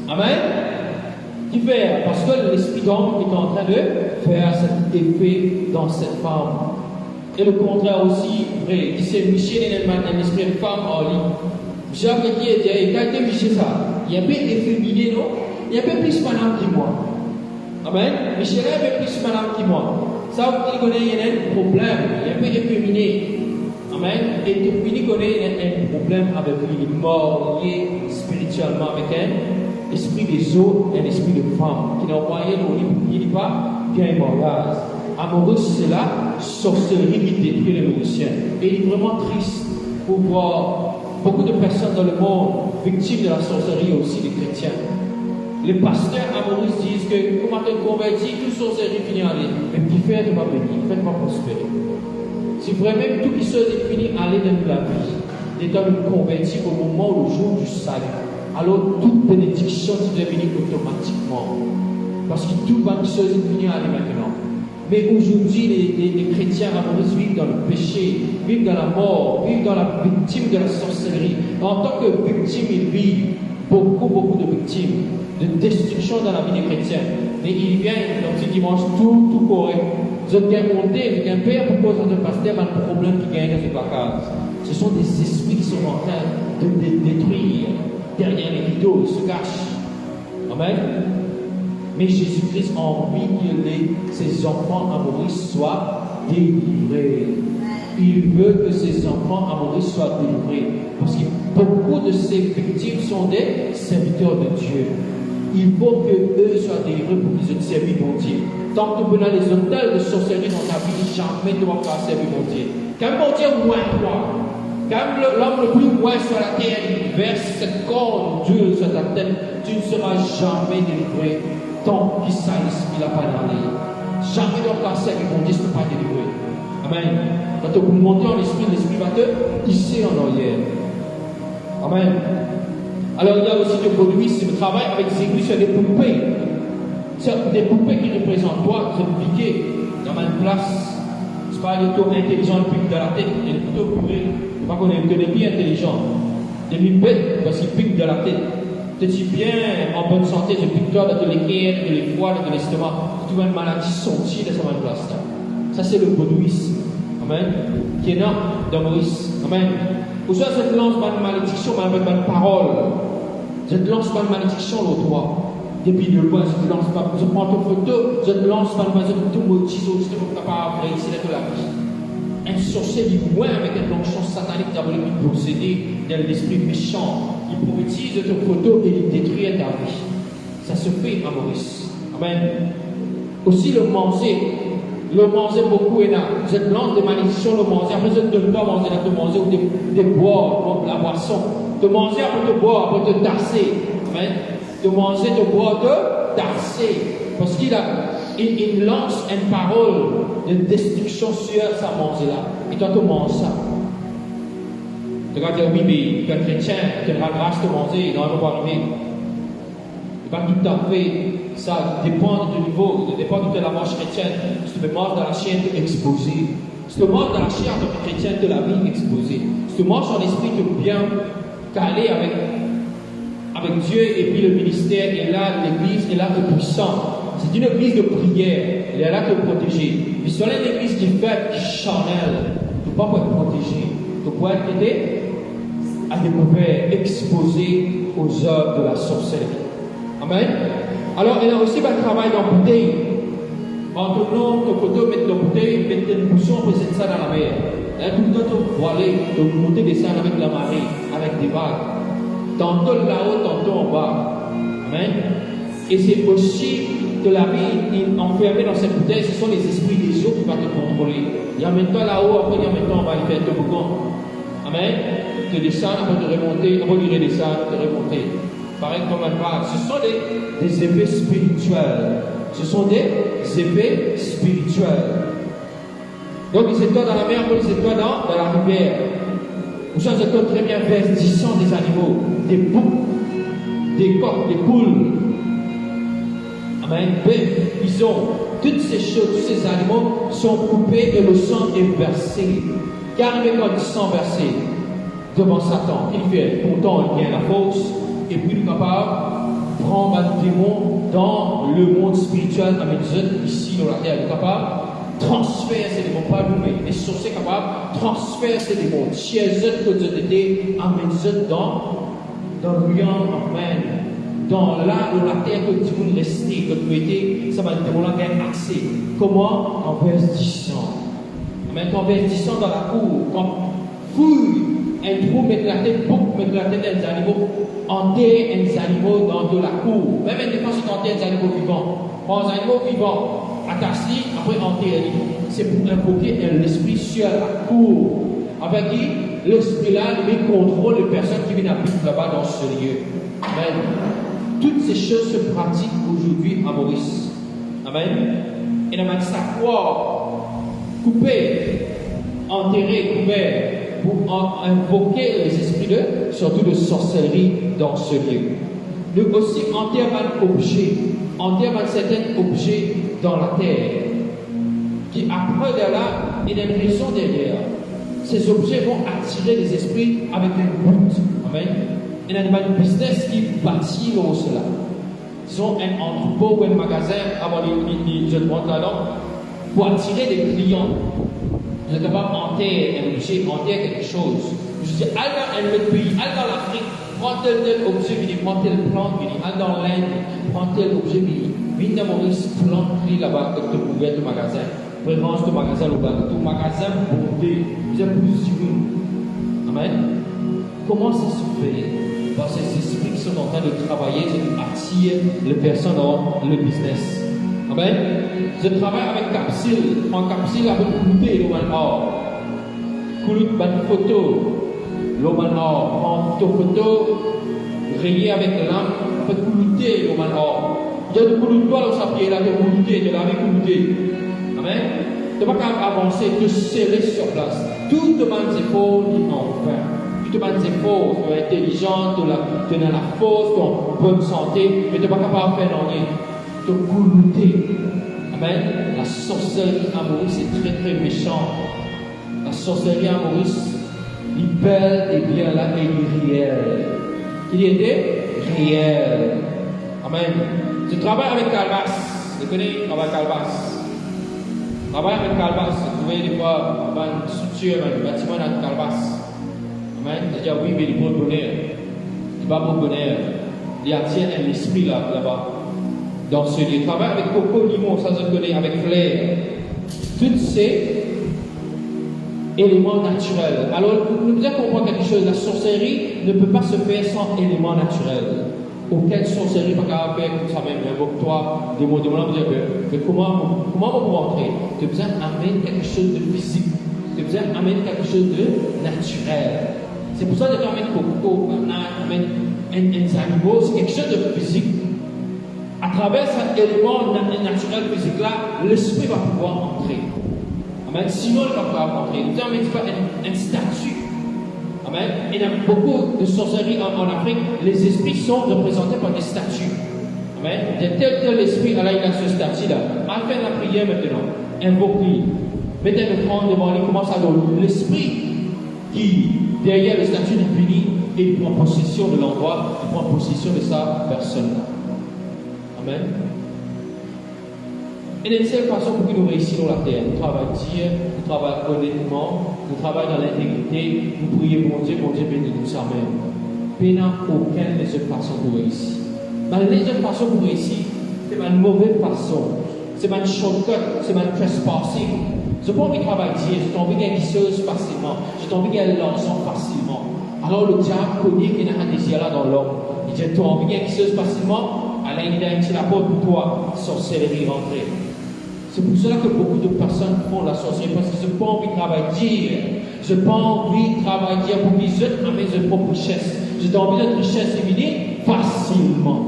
Amen. Qui fait? Parce que l'esprit d'homme est en train de faire cet effet dans cette femme. Et le contraire aussi, vrai. Il s'est Michel et un esprit de femme en lui. Jacques qui est dit, quand il Michel ça, il y a un peu efféminé, non? Il y a un peu plus madame que moi. Amen. Michel est un peu plus madame que moi. Ça, il connaît, il y a un problème, il est un peu efféminé. Amen. Et depuis, il connaît, il y a un problème avec lui, il est mort, lié spirituellement avec un esprit des eaux et un esprit de femme, qui n'a envoyé il dit pas, bien mariage. Amoureux, c'est la sorcellerie qui détruit les musiciens. Et il est vraiment triste pour voir beaucoup de personnes dans le monde victimes de la sorcellerie, aussi des chrétiens. Les pasteurs amoureux disent que comment te convertir, toute sorcellerie finit à aller. Mais qui fait ne pas bénir, qui fait ne pas prospérer. Si vraiment tout qui se finit à aller dans la vie, d'étant nous convertir au moment où le jour du salut, alors toute bénédiction devait venir automatiquement. Parce que tout va se finir à aller maintenant. Mais aujourd'hui, les chrétiens amoureux vivent dans le péché, vivent dans la mort, vivent dans la victime de la sorcellerie. En tant que victime, ils vivent beaucoup de victimes, de destruction dans la vie des chrétiens. Et il vient le petit dimanche tout correct. Vous êtes monté avec un père pour cause de pasteur, un problème qui gagne dans ce placard. Ce sont des esprits qui sont en train de détruire derrière les rideaux, ils se cachent. Amen. Mais Jésus-Christ a envie que ses enfants amoureux soient délivrés. Il veut que ses enfants amoureux soient délivrés. Parce que beaucoup de ces victimes sont des serviteurs de Dieu. Il faut qu'eux soient délivrés pour qu'ils soient servis pour Dieu. Tant que tu as les hôtels de sorcellerie dans ta vie, jamais tu vas pouvoir servir pour Dieu. Quand mon Dieu voit toi, quand l'homme le plus loin sur la terre verse cette corne Dieu sur ta tête, tu ne seras jamais délivré. Tant qu'il s'agit, il n'a pas d'aller. Jamais dans ta servir pour Dieu, tu ne peux pas délivrer. Amen. Quand tu peux monter en esprit, l'esprit va te hisser en arrière. Amen. Alors il y a aussi le vaudouisme, le travail avec des églises sur des poupées. C'est des poupées qui représentent toi, qui sont piquées dans une place. Ce n'est pas le taux intelligent qui pique dans la tête, il est plutôt puré. Il ne faut pas qu'on ait des pieds intelligents. Des bêtes parce qu'ils piquent dans la tête. Tu es bien en bonne santé, je pique toi dans les cœurs, dans les foies, dans l'estomac. Tu vois une maladie sortie de cette place là. Ça c'est le vaudouisme. Amen. Qui est dans Maurice. Amen. Pour ça, je te lance pas une malédiction, mais avec une parole. Je te lance pas une malédiction, l'autre toi. Depuis de loin, je te lance pas. Je prends ton photo, je te lance pas une malédiction, je te maudis, je te fais pas après, c'est de la vie. Un sorcier du loin avec une onction satanique diabolique qui possédé dans l'esprit méchant. Il prophétise de ton photo et il détruit ta vie. Ça se fait à Maurice. Amen. Aussi le manger. Le manger beaucoup est là. Je te lance des malédictions, le manger. Après, je ne te donne pas manger, de manger ou de boire, la boisson. De manger, après de boire, après de tasser. Amen. De manger, de boire, de tasser. Parce qu'il lance une parole de destruction sur sa manger-là. Et toi, tu manges ça. Tu vas dire, oui, mais tu es chrétien, tu as la grâce de manger, il n'en va pas arriver. Pas tout à fait. Ça dépend du niveau, ça dépend de la marche chrétienne. Si tu veux mordre dans la chair, tu es exposé. Si tu marches dans la chair en tant que chrétien, tu es la vie exposée. Si tu marches en esprit, tu es bien calé avec Dieu et puis le ministère est là, l'église est là, est puissant. C'est une église de prière, elle est là pour te protéger. Mais si tu as une église qui fait, qui charnelle, tu ne peux pas être protégé. Tu peux être aidé à découvrir, exposé aux œuvres de la sorcellerie. Amen. Alors, il y a aussi un travail dans la bouteille. En tournant ton photo, mettre la bouteille, mettre une bouchon, poser ça dans la mer. Et tout le temps, tu voiler, tu monter des salles avec la marée, avec des vagues. Tantôt là-haut, tantôt en bas. Amen. Et c'est aussi de la vie enfermée dans cette bouteille, ce sont les esprits des eaux qui vont te contrôler. Il y a maintenant là-haut, après il y a maintenant en bas, il fait un toboggan. Amen. Tu descends, après tu remonter, après tu redescends, tu remonter. Pareil comme un bras. Ce sont des effets spirituels. Ce sont des effets spirituels. Donc, ils étaient dans la mer, ils étaient dans la rivière. Vous savez, c'est très bien verdissant des animaux, des boucs, des coqs, des poules. Amen. Ils ont toutes ces choses, tous ces animaux sont coupés et le sang est versé. Qu'arrive quand le sang versé devant Satan? Il fait pourtant il vient la force. Et puis, nous sommes capables de prendre un démon dans le monde spirituel, avec nous ici dans la terre. Nous sommes capables de transférer ces démons, pas nous, mais les sorciers sont capables de transférer ces démons. Chez eux, que nous étions, avec nous dans le lion, amen. dans la terre que tu veux rester, que tu étais, ça va te donner accès. Comment? En investissant. Mais en investissant dans la cour, quand fouille, un trou, mettre la tête, mettre la tête des animaux, enterrer des animaux dans de la cour. Même des fois, c'est enterrer des animaux vivants. Prends un animal vivant, attache-lui, après enterrer. C'est pour invoquer l'esprit sur la cour. Avec qui l'esprit-là, il contrôle les personnes qui viennent habiter là-bas dans ce lieu. Amen. Toutes ces choses se pratiquent aujourd'hui à Maurice. Amen. Et dans ma savoir, couper, enterrer, couvert, pour invoquer les esprits de, surtout de sorcellerie dans ce lieu. Nous aussi enterrer un objet, enterrer certains objets dans la terre, qui après de là, il y a une raison derrière. Ces objets vont attirer les esprits avec un but. Amen. Il y a un business qui bâtit cela. Ils ont un entrepôt ou un magasin avant les jeunes là-dedans pour attirer des clients. Vous êtes capable d'enterrer un objet, enterrer quelque chose. Je dis, allez dans un autre pays, allez dans l'Afrique, prends tel objet, prends telle plante, allez dans l'Inde, prends tel objet, viens dans Maurice, plante-lui là-bas, que tu pouvais le magasin. Range le magasin là-bas, ton magasin bondé, vous êtes plus civil. Amen. Comment ça se fait? Parce que ces esprits qui sont en train de travailler, c'est d'attirer les personnes dans le business. Amen. Je travaille avec capsule. En capsule, avec couler l'homme or. Couler une photo. L'homme or. Prends photo, rayer avec l'âme, fait couler l'homme or. Il y a des coulis de toi, là, pied là, de couler, de la vie couler. Amen. Tu ne vas pas avancer, te serrer sur place. Tout demande ses forces, enfin. Tout demande ses forces, tu es intelligent, tu es dans la force, tu es en bonne santé, mais tu ne vas pas faire rien. Te couler. Amen. La sorcellerie à Maurice est très très méchante. La sorcellerie à Maurice, il belle et bien là et il est réel. Il était réel. Amen. Je travaille avec Calvas. Vous connaissez, je travaille avec Calvas. Je travaille avec Calvas. Vous voyez des fois, une structure, un bâtiment dans Calvas. Amen. C'est-à-dire, oui, mais il est bon bonheur. Il n'est pas bon bonheur. Il y a un esprit là-bas. Dans ce lieu, je travaille avec Coco Limon, ça je connais, avec Flair. Tous ces éléments naturels. Alors, nous devons comprendre quelque chose. La sorcellerie ne peut pas se faire sans éléments naturels. Aucune sorcellerie ne peut pas faire comme ça même. Invoque-toi, des mots de mon âme, mais comment on peut rentrer? Tu as besoin d'amener quelque chose de physique. Tu as besoin d'amener quelque chose de naturel. C'est pour ça que tu amènes Coco, amènes un animal, c'est quelque chose de physique. À travers cet élément naturel physique-là, l'esprit va pouvoir entrer. Amen. Sinon, il va pouvoir entrer. Nous avons un statut. Amen. Il y a beaucoup de sorcellerie en Afrique. Les esprits sont représentés par des statues. Amen. Il y a tel esprit, là, il a ce statut-là. À faire la prière maintenant. Invoque-lui. Mettez le front devant lui. Commence à donner l'esprit qui, derrière le statut du béni, il prend possession de l'endroit, il prend possession de sa personne-là. Amen. Et d'une seule façon pour que nous réussissions la terre, nous travaillons Dieu, nous travaillons honnêtement, nous travaillons dans l'intégrité, nous prions mon Dieu bénis nous amen. Mais il n'y a aucune des autres façons pour réussir. Mais les autres façons pour réussir, c'est une mauvaise façon, c'est une shortcut, c'est une trespassing. Je n'ai pas envie de travailler Dieu, j'ai envie de gagner chose facilement, j'ai envie de gagner l'argent facilement. Alors le diable connaît qu'il y a un désir là dans l'homme. Il dit, tu as envie de gagner chose facilement, alors il a une la porte pour toi, sorcellerie rentrer. C'est pour cela que beaucoup de personnes font la sorcellerie, parce qu'ils n'ont pas envie de travailler. Je n'ai pas envie de travailler pour qu'ils aient mes propres richesses. J'ai envie d'être richesse éminée facilement.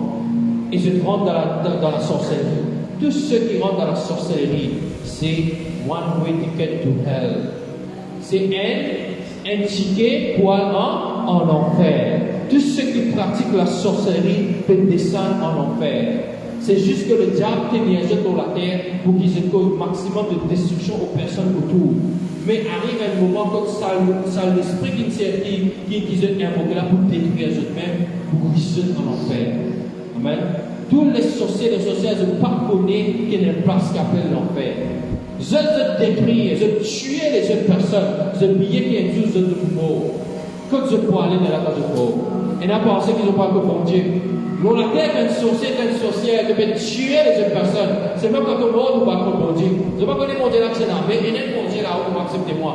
Et je rentre dans la sorcellerie. Tous ceux qui rentrent dans la sorcellerie, c'est one way ticket to hell. C'est un ticket pour aller en enfer. Tous ceux qui pratiquent la sorcellerie peuvent descendre en enfer. C'est juste que le diable qui vient jeter dans la terre pour qu'ils aient un maximum de destruction aux personnes autour. Mais arrive un moment quand ça l'esprit qui est invoqué là pour détruire eux-mêmes, pour qu'ils jetent en enfer. Amen. Tous les sorciers, ne pas connaître qu'il y a une place qui appelle l'enfer. Je détruire, je tuer les autres personnes, je billet qui est tous de mort. Quand je peux aller dans la case de mort. Et on a pensé qu'ils n'ont pas que bon Dieu. Dans la terre, une sorcière qui peut tuer les autres personnes. C'est même quand on mort, on va contre mon Dieu. Je ne vais pas connaître mon Dieu là, c'est là, mais il y a mon Dieu là où vous acceptez moi.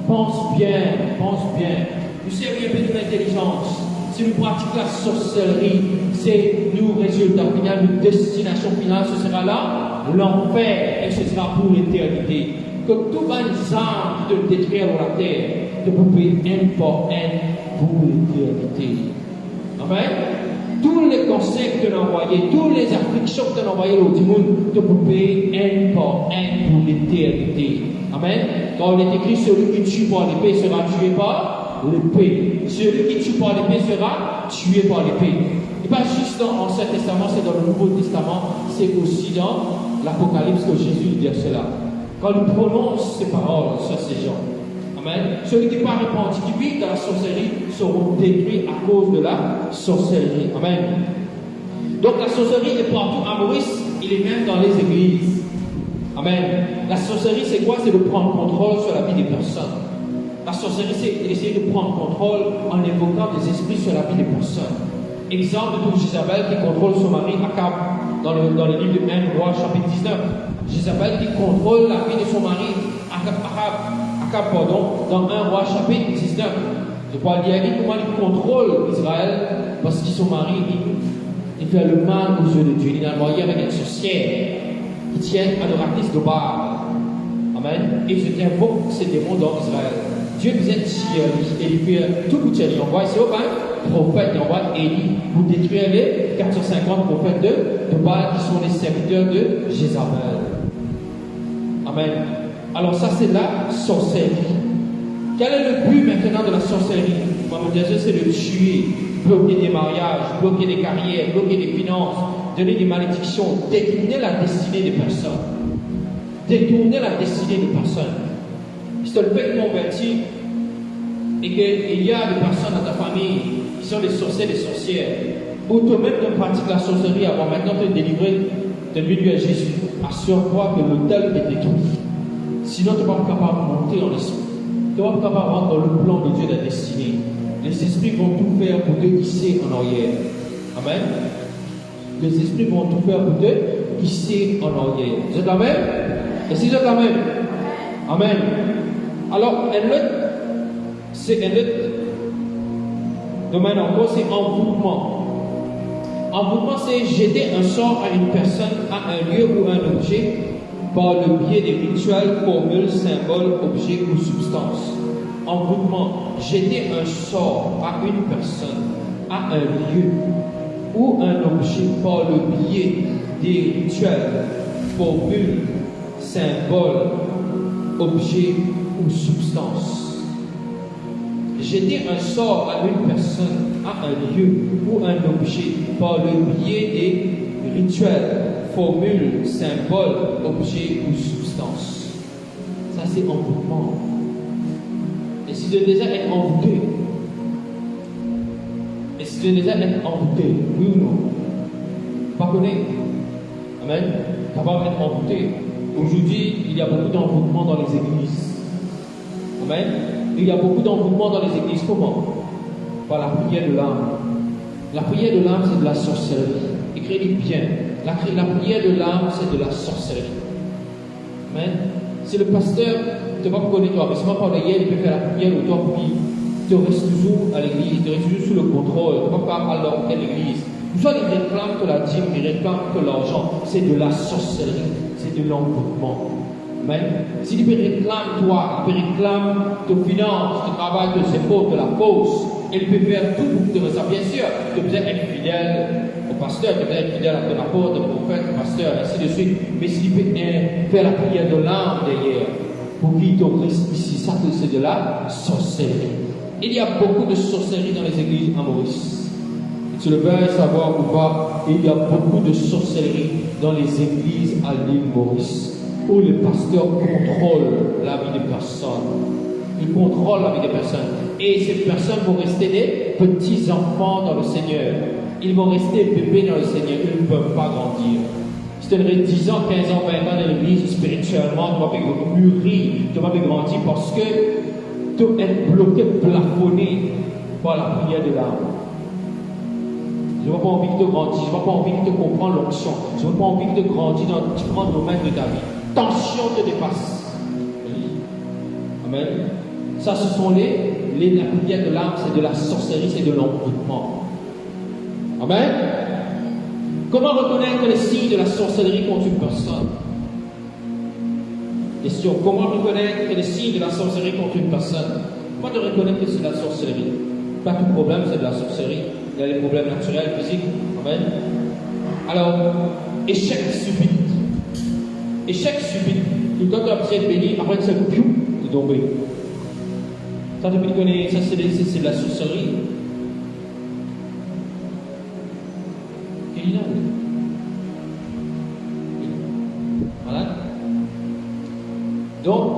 Pense bien, pense bien. Vous savez, il y a une intelligence. Si nous pratiquons la sorcellerie, c'est nous, résultat final, notre destination finale, ce sera là, l'enfer, et ce sera pour l'éternité. Que tout va les armes de détruire la terre, de couper un pour l'éternité. Amen. Tous les conseils que l'on envoyés, toutes les afflictions que l'on envoyées au monde, de couper un pour l'éternité. Amen. Quand il est écrit, celui qui tue par l'épée sera tué par l'épée. Celui qui tue par l'épée sera tué par l'épée. Et pas juste dans l'Ancien Testament, c'est dans le Nouveau Testament, c'est aussi dans l'Apocalypse que Jésus dit cela. Quand il prononce ces paroles sur ces gens. Amen. Ceux qui ne sont pas répandus, qui vivent dans la sorcellerie, seront détruits à cause de la sorcellerie. Amen. Donc la sorcellerie est partout à Maurice, il est même dans les églises. Amen. La sorcellerie, c'est quoi? C'est de prendre contrôle sur la vie des personnes. La sorcellerie, c'est d'essayer de prendre contrôle en évoquant des esprits sur la vie des personnes. Exemple de Jézabel qui contrôle son mari Akab dans le livre de 1 Roi chapitre 19. Jézabel qui contrôle la vie de son mari Akab, dans 1 Roi chapitre 19. Je crois dire comment il contrôle Israël parce que son mari il fait le mal aux yeux de Dieu. Il est marié avec une sorcière qui tient adoratrice de Baal. Amen. Et je invoque ces démons dans Israël. Dieu disait et il fait tout pour Thierry. Il envoie ici au prophète, il envoie Élie pour détruire les 450 prophètes de Baal qui sont les serviteurs de Jézabel. Amen. Alors ça c'est la sorcellerie. Quel est le but maintenant de la sorcellerie? C'est de tuer, bloquer des mariages, bloquer des carrières, bloquer des finances, donner des malédictions, détourner la destinée des personnes. Détourner la destinée des personnes. Si tu le fais convertir et qu'il y a des personnes dans ta famille qui sont des sorciers, des sorcières, ou toi-même tu pratiques la sorcellerie avant maintenant de te délivrer de lui à Jésus, assure-toi que l'autel est détruit. Sinon, tu ne vas pas capable de monter en esprit. Tu ne vas pas capable de rentrer dans le plan de Dieu de la destinée. Les esprits vont tout faire pour te hisser en arrière. Amen. Les esprits vont tout faire pour te hisser en arrière. Vous êtes la même? Et si vous êtes la même? Amen. Alors, un autre domaine encore, c'est envoûtement. Envoûtement, c'est jeter un sort à une personne, à un lieu ou à un objet par le biais des rituels, formules, symboles, objets ou substances. Envoûtement, jeter un sort à une personne, à un lieu ou un objet par le biais des rituels, formules, symboles, objets ou substances. Jeter un sort à une personne, à un lieu ou un objet par le biais des rituels, formules, symboles, objets ou substances. Ça c'est envoûtement. Et si tu déjà être envoûté, oui ou non? Pas connaître. Amen. Capable d'être envoûté. Aujourd'hui, il y a beaucoup d'envoûtement dans les églises. Amen. Il y a beaucoup d'envoûtement dans les églises. Comment? Par la prière de l'âme. La prière de l'âme, c'est de la sorcellerie. Écrivez bien. La prière de l'âme, c'est de la sorcellerie. Amen. Si le pasteur ne va pas connaître toi, mais si pas hier, il peut faire la prière ou toi, puis tu restes toujours à l'église, tu restes toujours sous le contrôle, tu ne vas pas alors à l'église. Nous sommes les réclament que la dîme, ils réclament que l'argent, c'est de la sorcellerie, c'est de l'envoûtement. Amen. Si tu réclames toi, il réclame tes finances, ton travail, tes épaules, de la cause, il peut faire tout pour te recevoir. Bien sûr, tu peux être fidèle au pasteur, tu peux être fidèle à ton apôtre, au prophète, au pasteur, ainsi de suite. Mais si tu peux faire la prière de l'âme derrière, pour qu'il te reste ici, ça c'est de la sorcellerie. Il y a beaucoup de sorcellerie dans les églises à Maurice. Tu le veux savoir ou pas, il y a beaucoup de sorcellerie dans les églises à l'île Maurice, où le pasteur contrôle la vie des personnes. Il contrôle la vie des personnes. Et ces personnes vont rester des petits enfants dans le Seigneur. Ils vont rester bébés dans le Seigneur. Ils ne peuvent pas grandir. Si tu as 10 ans, 15 ans, 20 ans dans l'église, spirituellement, tu vas mûrir, tu vas grandir parce que tu es bloqué, plafonné par la prière de l'âme. Je n'ai pas envie que tu grandisses. Je n'ai pas envie que tu comprennes l'onction. Je n'ai pas envie que tu grandisses dans différents domaines de ta vie. Tension te dépasse. Amen. Ça, ce sont la prière de l'âme, c'est de la sorcellerie, c'est de l'envoûtement. Amen. Comment reconnaître les signes de la sorcellerie contre une personne? Question. Comment reconnaître les signes de la sorcellerie contre une personne? Comment te reconnaître que c'est de la sorcellerie? Pas tout problème, c'est de la sorcellerie. Il y a les problèmes naturels, physiques. Amen. Alors, échec subit. Échec subit. Tout le temps, tu as besoin de bénir, après, c'est le piou, tu es tombé. Ça, tu connais, ça, c'est de la sorcellerie. Voilà. Donc,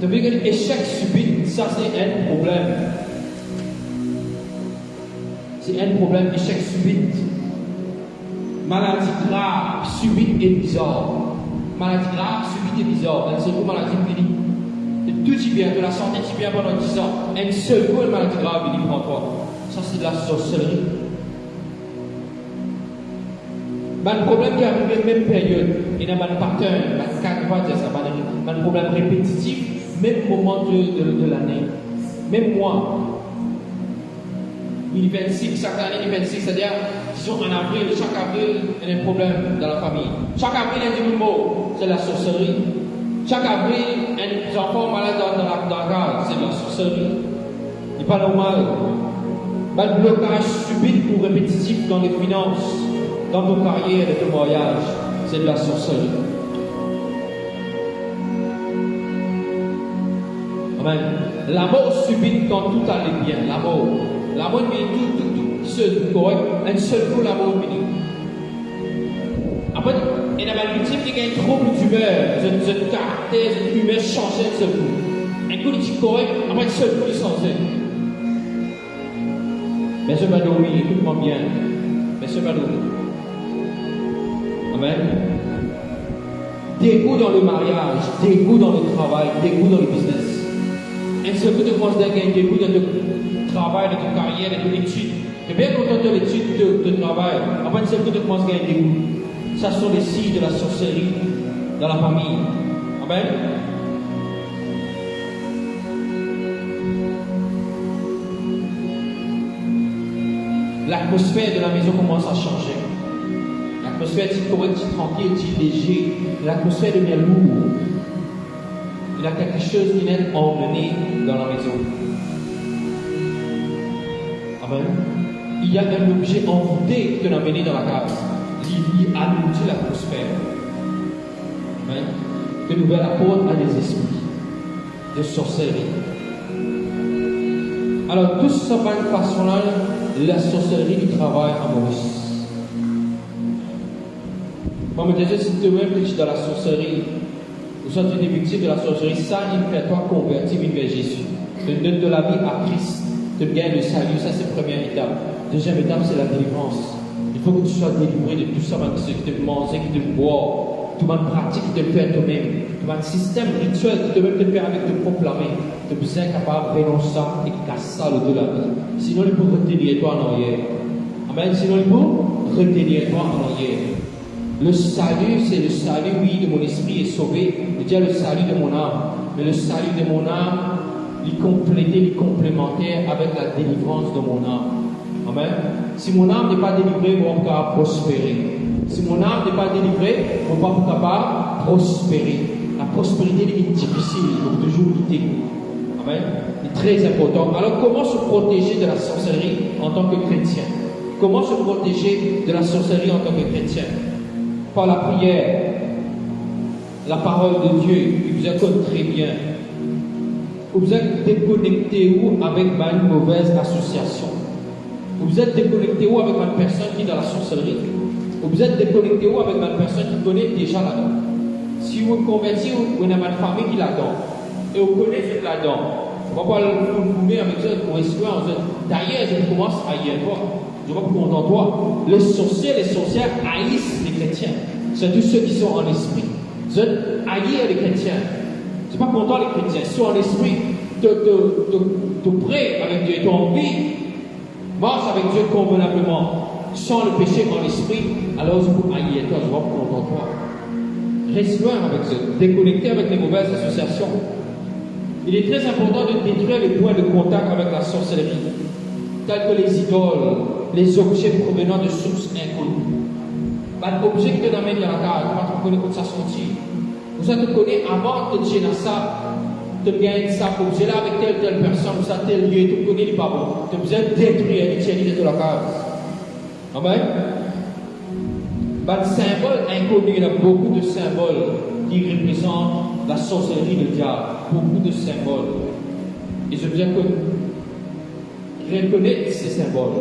tu veux que l'échec subit, ça, c'est un problème. C'est un problème, échec subit. Maladie grave, subite et bizarre. Maladie grave, subite et bizarre. Un seul coup, maladie finie. Tout y vient, de la santé y vient pendant 10 ans. Un seul coup, une maladie grave, il prend toi. Ça, c'est de la sorcellerie. Le problème qui arrive à la même période, il y a un pattern, un problème répétitif, même moment de l'année, même mois. 2026, chaque année 2026, c'est-à-dire, disons en avril, chaque avril, il y a un problème dans la famille. Chaque avril, il y a des mots, c'est la sorcellerie. Chaque avril, un enfant malade dans la case, c'est la sorcellerie. Il n'est pas normal. Le blocage subit ou répétitif dans les finances, dans nos carrières et ton mariage, c'est de la sorcellerie. Amen. La mort subite quand tout allait bien. La mort vient tout seul, correct. Un seul coup, la mort vient. Après, il y a une victime qui a un trouble d'humeur, un caractère, une humeur changée un seul coup. Un coup, il dit correct, après, un seul coup, il change. Mais ce pas dormir, écoute-moi bien. Mais ce pas dormir. Amen. Dégoût dans le mariage, dégoût dans le travail, dégoût dans le business. Un seul coup, tu considères qu'il y a un dégoût dans le travail, dans ta carrière, dans ton étude. Tu es bien content de l'étude, de travail. Après, un seul coup, tu penses qu'il y a un dégoût. Ça sont les signes de la sorcellerie dans la famille. Amen. L'atmosphère de la maison commence à changer. L'atmosphère est tranquille, est léger. L'atmosphère devient lourde. Il y a quelque chose qui est emmené dans la maison. Amen. Il y a un objet envoûté qui est emmené dans la case. Il alourdit l'atmosphère. Amen. De nouvelles la porte à des esprits de sorcellerie. Alors, tout ça va une façon-là, la sorcellerie du travail en Maurice. Moi, je me disais, si toi-même tu es dans la sorcellerie, ou soit tu es victime de la sorcellerie, ça, il fait toi convertir vers Jésus. Tu donnes de la vie à Christ, tu gagnes le salut, ça c'est la première étape. Deuxième étape, c'est la délivrance. Il faut que tu sois délivré de tout ça, qui te mange, qui te boit, tout le pratique qui te le fait toi-même, tout le système rituel qui te même te faire avec te proclamer. Tu es besoin capable de faire ça et casser ça le de la vie. Sinon, il peut retenir toi en arrière. Amen. Sinon, il peut retenir toi en arrière. Le salut, c'est le salut, oui, de mon esprit est sauvé. Je dis le salut de mon âme. Mais le salut de mon âme, il complété, il complémentaire avec la délivrance de mon âme. Amen. Si mon âme n'est pas délivrée, on ne va pas prospérer. Si mon âme n'est pas délivrée, on ne va pas prospérer. La prospérité est difficile, il faut toujours lutter. Amen. C'est très important. Alors, comment se protéger de la sorcellerie en tant que chrétien? Comment se protéger de la sorcellerie en tant que chrétien? Par la prière, la parole de Dieu, il vous accorde très bien. Vous êtes déconnecté où avec une mauvaise association? Vous êtes déconnecté où avec une personne qui est dans la sorcellerie? Vous êtes déconnecté où avec une personne qui connaît déjà là-dedans? Si vous convertissez, vous avez une famille qui est là-dedans. Et vous connaissez là-dedans. On va pas vous met avec ça pour espoir. D'ailleurs, je commence à y être. Je ne vais pas vous content toi. Les sorciers, les sorcières haïssent les chrétiens. C'est tous ceux qui sont en esprit. Vous êtes haïs les chrétiens. Je ne suis pas content les chrétiens. Ils sont en esprit. Tu prêt avec Dieu. Tu as envie. Marche avec Dieu convenablement. sens le péché en l'esprit, alors vous haïez toi, je vois pour toi. Reste loin avec ça, déconnecté avec les mauvaises associations. Il est très important de détruire les points de contact avec la sorcellerie, tels que les idoles, les objets provenant de sources inconnues. L'objet qui te amène à la case, pas te connaître ça sortir. Vous te connaissez avant de te ça, de gagner ça, objet là avec telle personne, ça, tel lieu, tu connais, il n'est pas bon. Tu as besoin de détruire l'utilité de la case. Amen. Le symbole inconnu, il y a beaucoup de symboles qui représentent la sorcellerie du diable. Beaucoup de symboles. Et je veux dire que reconnaître ces symboles.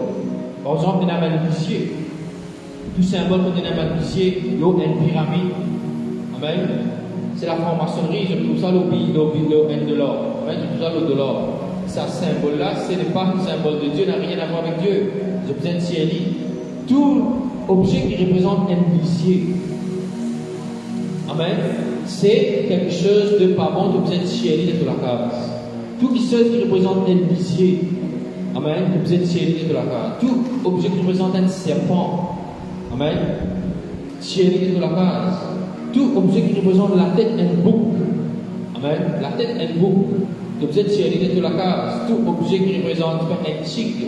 Par exemple, il y a un lisier. Tout symbole qu'on a un lisier, il y a une pyramide. Amen. C'est la franc-maçonnerie, je trouve ça l'eau de l'or. Amen. Je trouve ça l'eau de l'or. Ce symbole-là, ce n'est pas un symbole de Dieu, n'a rien à voir avec Dieu. Je besoin de cieli. Tout objet qui représente un lisier. Amen. C'est quelque chose de pas bon, tu besoin de cieli de la case. Tout chose qui représente un lisier. Amen. Tu besoin de cieli de la case. Tout objet qui représente un serpent. Amen. Cieli de la case. Tout objet qui représente la tête un bouc. Amen. La tête un bouc. Tu besoin de cieli de la case. Tout objet qui représente un tigre.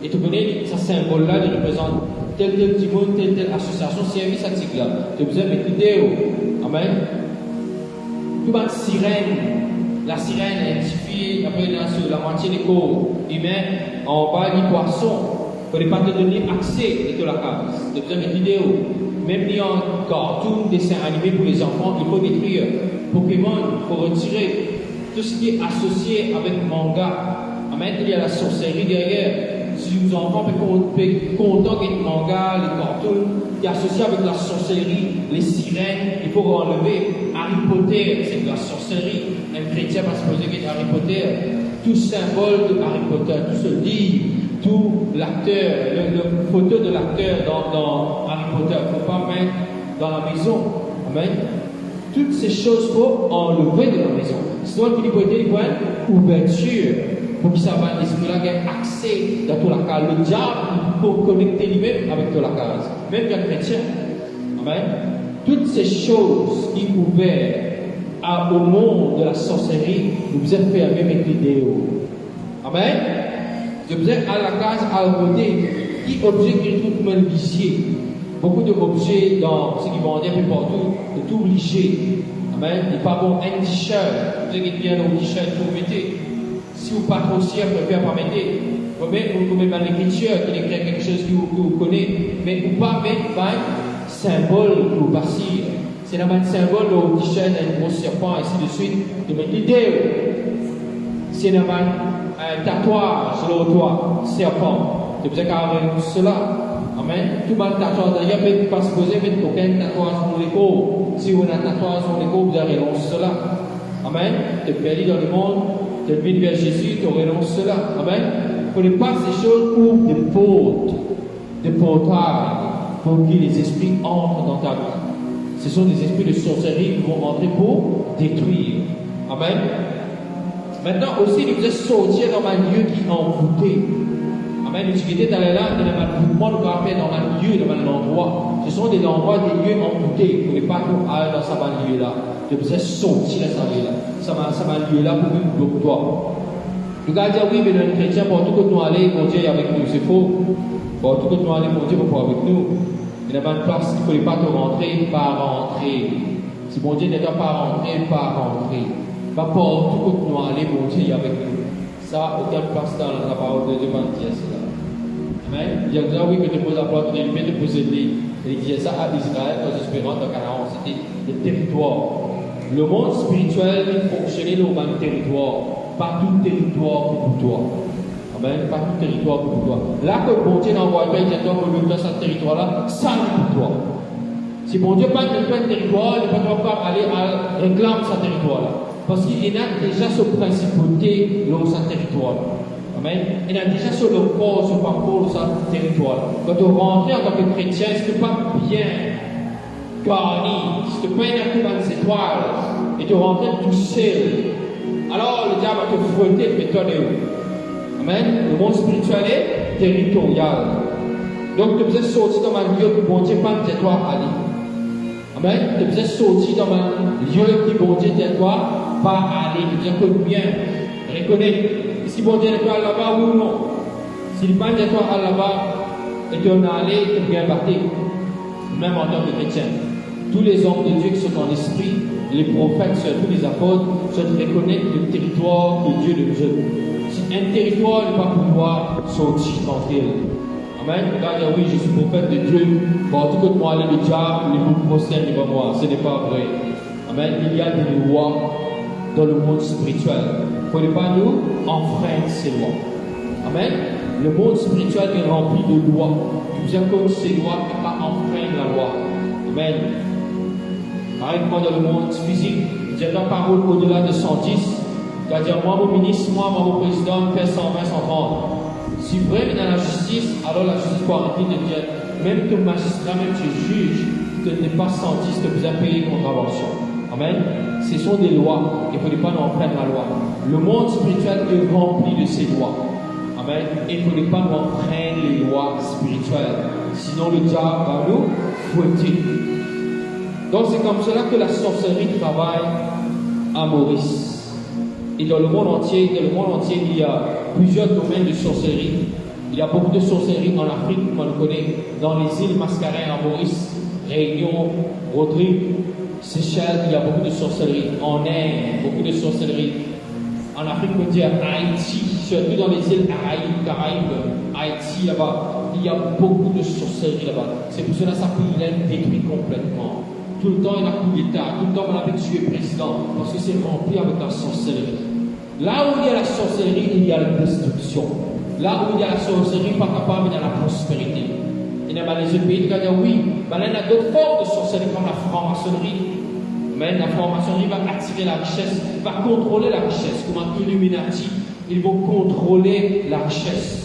Et tu connais ce symbole-là, il représente tel petit monde, telle association, service à tigre-là. Tu as besoin de mettre l'idée. Amen. Tout le sirène. La sirène est identifiée après sur la moitié des corps humains en bas du poisson. Il ne faut pas te donner accès à la case. Tu as besoin de mettre l'idée. Même si en cartoon, dessin animé pour les enfants, il faut détruire. Pokémon, il faut retirer. Tout ce qui est associé avec manga. Amen. Il y a la sorcellerie derrière. Si vos enfants peuvent content qu'il y ait des mangas, les cartoons, qui est associé avec la sorcellerie, les sirènes, il faut enlever. Harry Potter, c'est de la sorcellerie. Un chrétien va supposer qu'il y a Harry Potter. Tout symbole de Harry Potter, tout ce livre, tout l'acteur, la photo de l'acteur dans Harry Potter, il ne faut pas mettre dans la maison. Amen. Toutes ces choses, il faut enlever de la maison. Sinon, il faut être une ouverture. Pour qu'il sache l'esprit-là qui a accès dans toute la case. Le diable pour connecter lui-même avec toute la case. Même les chrétiens. Amen. Toutes ces choses qui ouvrent au monde de la sorcellerie, nous avons fait avec mes vidéos. Amen. Je vous ai à la case à regarder qui objet qui trouve le lisier. Beaucoup d'objets dans ce qui vendent un peu partout, de tout liché. Amen. Il n'est pas bon un t-shirt. Vous avez bien un t-shirt pour vous mettez. Si vous pas trop cher, vous pouvez pas mettre. Vous pouvez mettre l'écriture, qui écrit quelque chose que vous connaissez, mais vous pas mettre un symbole pour passer. C'est un symbole au t-shirt, un gros serpent, ainsi de suite, de mettre l'idée. C'est un tatouage sur le toit, serpent. Vous avez qu'à avoir cela. Amen. Tout le monde tatouage d'ailleurs, mais vous ne pouvez pas supposer mettre aucun tatouage sur l'épaule. Si vous avez un tatouage sur l'épaule, vous avez renoncer cela. Amen. Tu peux aller dans le monde. Tu es venu vers Jésus, tu renonces cela. Amen. Il ne faut pas ces choses ouvrent des portes, des portails pour que les esprits entrent dans ta vie. Ce sont des esprits de sorcellerie qui vont entrer pour détruire. Amen. Maintenant aussi, nous devons sortir dans un lieu qui est envoûté. Amen. L'utilité d'aller là, dans un mouvement, nous devons faire dans un lieu, dans un endroit. Ce sont des endroits, des lieux envoûtés. Vous ne pouvez pas aller dans ce lieu-là. Tu devrais sortir de ce lieu-là. Ça m'a lieu là pour toi. Le gars dit oui, mais le chrétien, pour tout que nous allons, mon Dieu est avec nous. C'est faux. Pour tout que nous allons, mon Dieu n'est pas avec nous. Il y a une place qu'il ne fallait pas te rentrer, pas rentrer. Si mon Dieu n'est pas rentré, pas rentrer. Pas pour tout que nous allons, mon Dieu est avec nous. Ça, aucune place dans la parole de Dieu va dire cela. Amen. Il y a déjà oui que tu poses la porte, tu de poser l'île. Il disait ça à Israël, aux espérances de Canaan, c'était le territoire. Le monde spirituel fonctionnait dans le territoire. Pas tout territoire pour toi. Amen. Pas tout territoire pour toi. Là que bon Dieu n'envoie pas, il dit à toi pour lui faire ce territoire-là, ça n'est pour toi. Si bon Dieu pas de plein territoire, il ne peut pas aller à réclamer ce territoire-là. Parce qu'il a déjà ce principauté dans ce territoire-là. Amen. Il a déjà sur le corps, sur le parcours de ce territoire-là. Quand tu rentres en tant que chrétien, si tu n'es pas bien garni, si tu n'es pas une dans les étoiles, et tu rentres tout seul, alors le diable va te frotter et te donner. Amen. Le monde spirituel est territorial. Donc, tu peux sortir dans un lieu que bon Dieu pas de toi aller. Amen. Tu peux sortir dans un lieu que bon Dieu de toi pas aller. Tu peux bien reconnaître si bon Dieu de toi là-bas ou non. S'il pas de toi là-bas et tu en es allé, tu peux bien battre. Même en tant que chrétien. Tous les hommes de Dieu qui sont en esprit, les prophètes, surtout les apôtres, se reconnaissent le territoire que Dieu nous donne. Si un territoire n'est pas pouvoir sortir tranquille. Amen. Regarde, oui, je suis prophète de Dieu. Bon, tout comme moi, aller le diable, les vous prosternent devant moi. Ce n'est pas vrai. Amen. Il y a des lois dans le monde spirituel. Il ne faut pas nous enfreindre ces lois. Amen. Le monde spirituel est rempli de lois. Nous bien comme ces lois et pas enfreindre la loi. Amen. Arrête-moi dans le monde physique. J'ai la parole au-delà de 110. C'est-à-dire, moi, mon ministre, moi, mon président, fait 120, 130. Si vraiment dans la justice, alors la justice peut arrêter de dire, même que le magistrat, même que juge, que n'est pas 110 que vous avez payé contravention. Amen. Ce sont des lois. Il ne faut pas nous enfreindre la loi. Le monde spirituel est rempli de ces lois. Amen. Et il ne faut pas nous enfreindre les lois spirituelles. Sinon, le diable va nous fouetter. Donc, c'est comme cela que la sorcellerie travaille à Maurice. Et dans le monde entier, il y a plusieurs domaines de sorcellerie. Il y a beaucoup de sorcellerie en Afrique, comme on le connaît, dans les îles Mascarenes, à Maurice, Réunion, Rodrigue, Seychelles, il y a beaucoup de sorcellerie. En Inde, beaucoup de sorcellerie. En Afrique, on peut dire Haïti, surtout dans les îles Caraïbes, Haïti, là-bas, il y a beaucoup de sorcellerie là-bas. C'est pour cela que ça peut être détruit complètement. Tout le temps, il y a un coup d'État. Tout le temps, on a tué le président. Parce que c'est rempli avec la sorcellerie. Là où il y a la sorcellerie, il y a la destruction. Là où il y a la sorcellerie, pas capable, il y a la prospérité. Il y a les autres pays qui disent oui, mais là, il y a d'autres formes de sorcellerie comme la franc-maçonnerie. Mais la franc-maçonnerie va attirer la richesse, va contrôler la richesse. Comme un Illuminati, ils vont contrôler la richesse.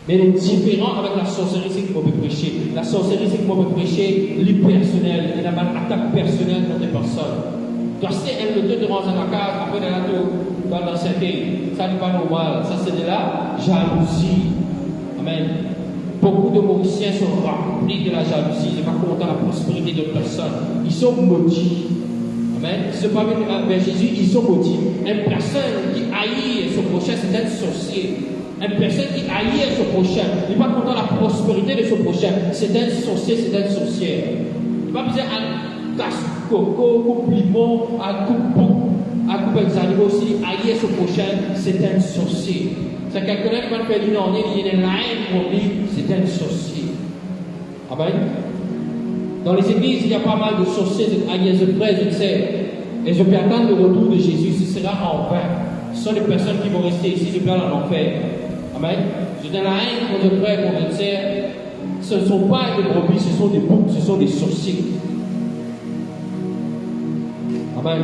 Mais le différent avec la sorcellerie, c'est qu'il faut prêcher. La sorcellerie, c'est qu'il faut prêcher l'impersonnel. Il y a une attaque personnelle contre les personnes. Quand c'est un de rentrer dans la case, après dans l'ancienneté, ça n'est pas normal. Ça, c'est de la jalousie. Amen. Beaucoup de Mauriciens sont remplis de la jalousie. Ils ne sont pas contents de la prospérité de personnes. Ils sont maudits. Amen. Ils ne sont pas venus vers Jésus, ils sont maudits. Une personne qui haït son prochain, c'est un sorcier. Une personne qui haït son prochain, il n'est pas content de la prospérité de son prochain, c'est un sorcier, c'est un sorcière. Il va besoin à casse coco, coupe limon, à coupe bouc, à coupe des animaux aussi, haït son prochain, c'est un sorcier. C'est quelqu'un qui va faire une année, il est là, pour lui, c'est un sorcier. Amen. Dans les églises, il y a pas mal de sorciers, de frères, je sais. Et je peux attendre le retour de Jésus, ce sera en vain. Ce sont les personnes qui vont rester ici, je peux aller en enfer. Amen. Je donne la haine contre le frère, contre le sœur. Ce ne sont pas des brebis, ce sont des boucs, ce sont des sorciers. Amen.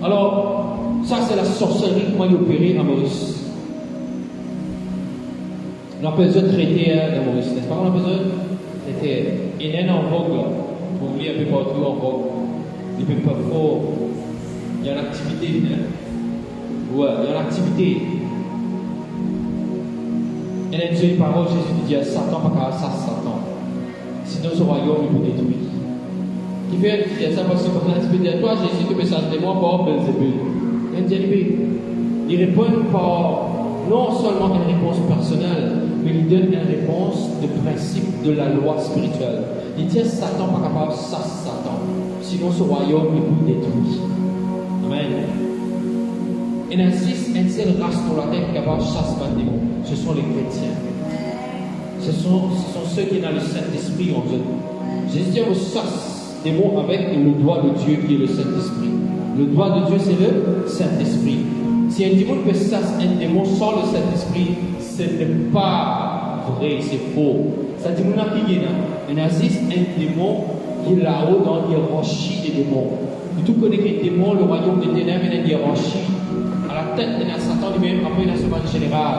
Alors, ça c'est la sorcellerie qui m'a opérée à Maurice. On appelle ça traité à Maurice, n'est-ce pas? On appelle ça traité. Il est en vogue, là. Pour lui, un peu partout en vogue. Il peut pas fort. Il y a une activité. Ouais, il y a une activité. Il y a une seule parole, Jésus dit à Satan, pas qu'à ça, Satan. Sinon, ce royaume, il peut détruire. Il fait ça parce que quand tu peux dire, toi, Jésus, tu peux s'attendre moi par Belzébul. Il répond par non seulement une réponse personnelle, mais il donne une réponse de principe de la loi spirituelle. Il dit Satan pas capable, ça Satan. Sinon ce royaume il peut détruire. Amen. Il insiste une seule race pour la terre qui est capable de chasser les démons. Ce sont les chrétiens. Ce sont ceux qui ont le Saint-Esprit en eux. Jésus dit on chasse des démons avec le doigt de Dieu qui est le Saint-Esprit. Le doigt de Dieu c'est le Saint-Esprit. Si un démon peut chasser un démon sans le Saint-Esprit, ce n'est pas vrai, c'est faux. Ça dit, il existe un démon qui est là-haut dans l'hiérarchie des démons. Tout connaît que les démons, le royaume des ténèbres, il y a une hiérarchie. À la tête, il y a Satan lui-même, après il y a ce général.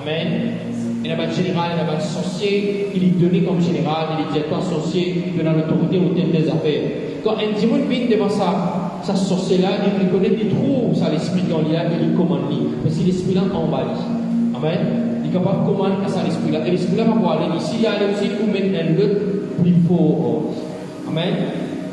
Amen. Il y a un général, il y a un sorcier, il est donné comme général, il est directeur sorcier, il est dans l'autorité au thème des affaires. Quand un démon vient devant sa sorcier-là, il reconnaît, il trouve ça l'esprit dans l'île et il commande lui. Parce que l'esprit-là envahit. Amen. Il est capable de commander à ça l'esprit-là. Et l'esprit-là va pouvoir aller ici, il y a aussi où mettre un lutte plus fort. Amen.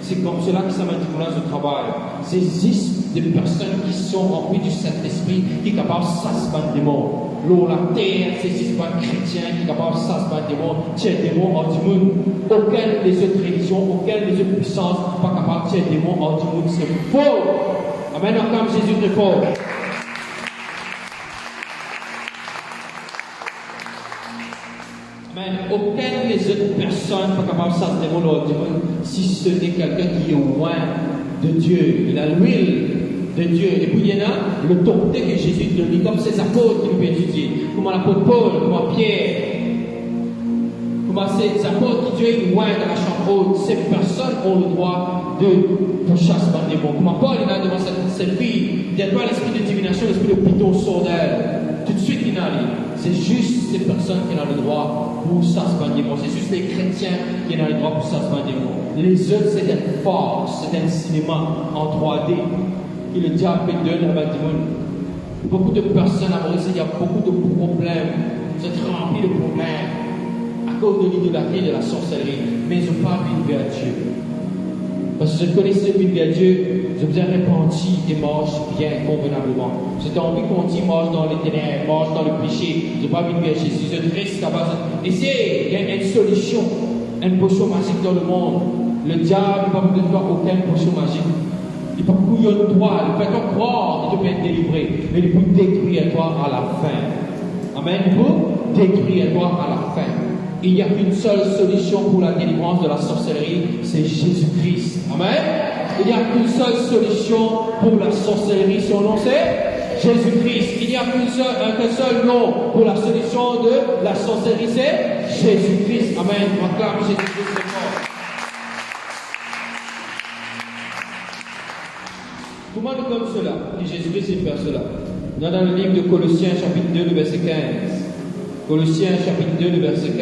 C'est comme cela que ça m'a dit pour ce travail. C'est juste des personnes qui sont remplies du Saint-Esprit, qui sont capables de s'asbattre des démons. L'eau, la terre, c'est juste pas chrétien qui sont capables de s'asbattre des démons. Tiens, des démons hors du monde. Aucune des autres religions, aucune des autres puissances n'est pas capable de tirer des démons hors du monde. C'est faux. Amen. Encore Jésus est fort. Aucune des autres personnes n'est capable de s'asbattre des démons hors du monde si ce n'est quelqu'un qui est loin de Dieu. Il a l'huile de Dieu. Et puis il y en a l'autorité que Jésus donne, comme ses apôtres qui nous étudier. Comment l'apôtre Paul, comment Pierre, comment ces apôtres qui Dieu est loin de la chambre haute. Ces personnes ont le droit de chasser par des démons. Comment Paul il a devant cette fille, il n'y a pas l'esprit de divination, l'esprit de python sort d'elle. Tout de suite il a dit. C'est juste ces personnes qui ont le droit pour chasser par des démons. C'est juste les chrétiens qui ont le droit pour chasser par des démons. Les autres, c'est des forces, c'est un cinéma en 3D que le diable donne à démon. Beaucoup de personnes à Maurice, il y a beaucoup de problèmes. C'est rempli de problèmes à cause de l'idolâtrie et de la sorcellerie. Mais ils n'ont pas vu vers Dieu. Parce que je connaissais une vers Dieu, je vous ai répandu et marche bien convenablement. J'ai envie qu'on dit marche dans les ténèbres, marche dans le péché. Je n'ai pas vu vers Jésus. Je risque à base. Et il y a une solution, une potion magique dans le monde. Le diable ne va pas te faire aucune potion magique. Il peut couillonner toi, il peut te croire, il te peut être délivré, mais il peut détruire toi à la fin. Amen. Il peut détruire toi à la fin. Il n'y a qu'une seule solution pour la délivrance de la sorcellerie, c'est Jésus-Christ. Amen. Il n'y a qu'une seule solution pour la sorcellerie, son nom c'est Jésus-Christ. Il n'y a qu'un seul nom pour la solution de la sorcellerie, c'est Jésus-Christ. Amen. On acclame Jésus-Christ c'est fort. Comment nous comme cela, que Jésus-Christ sait faire cela? On est dans le livre de Colossiens chapitre 2, le verset 15. Colossiens chapitre 2, le verset 15.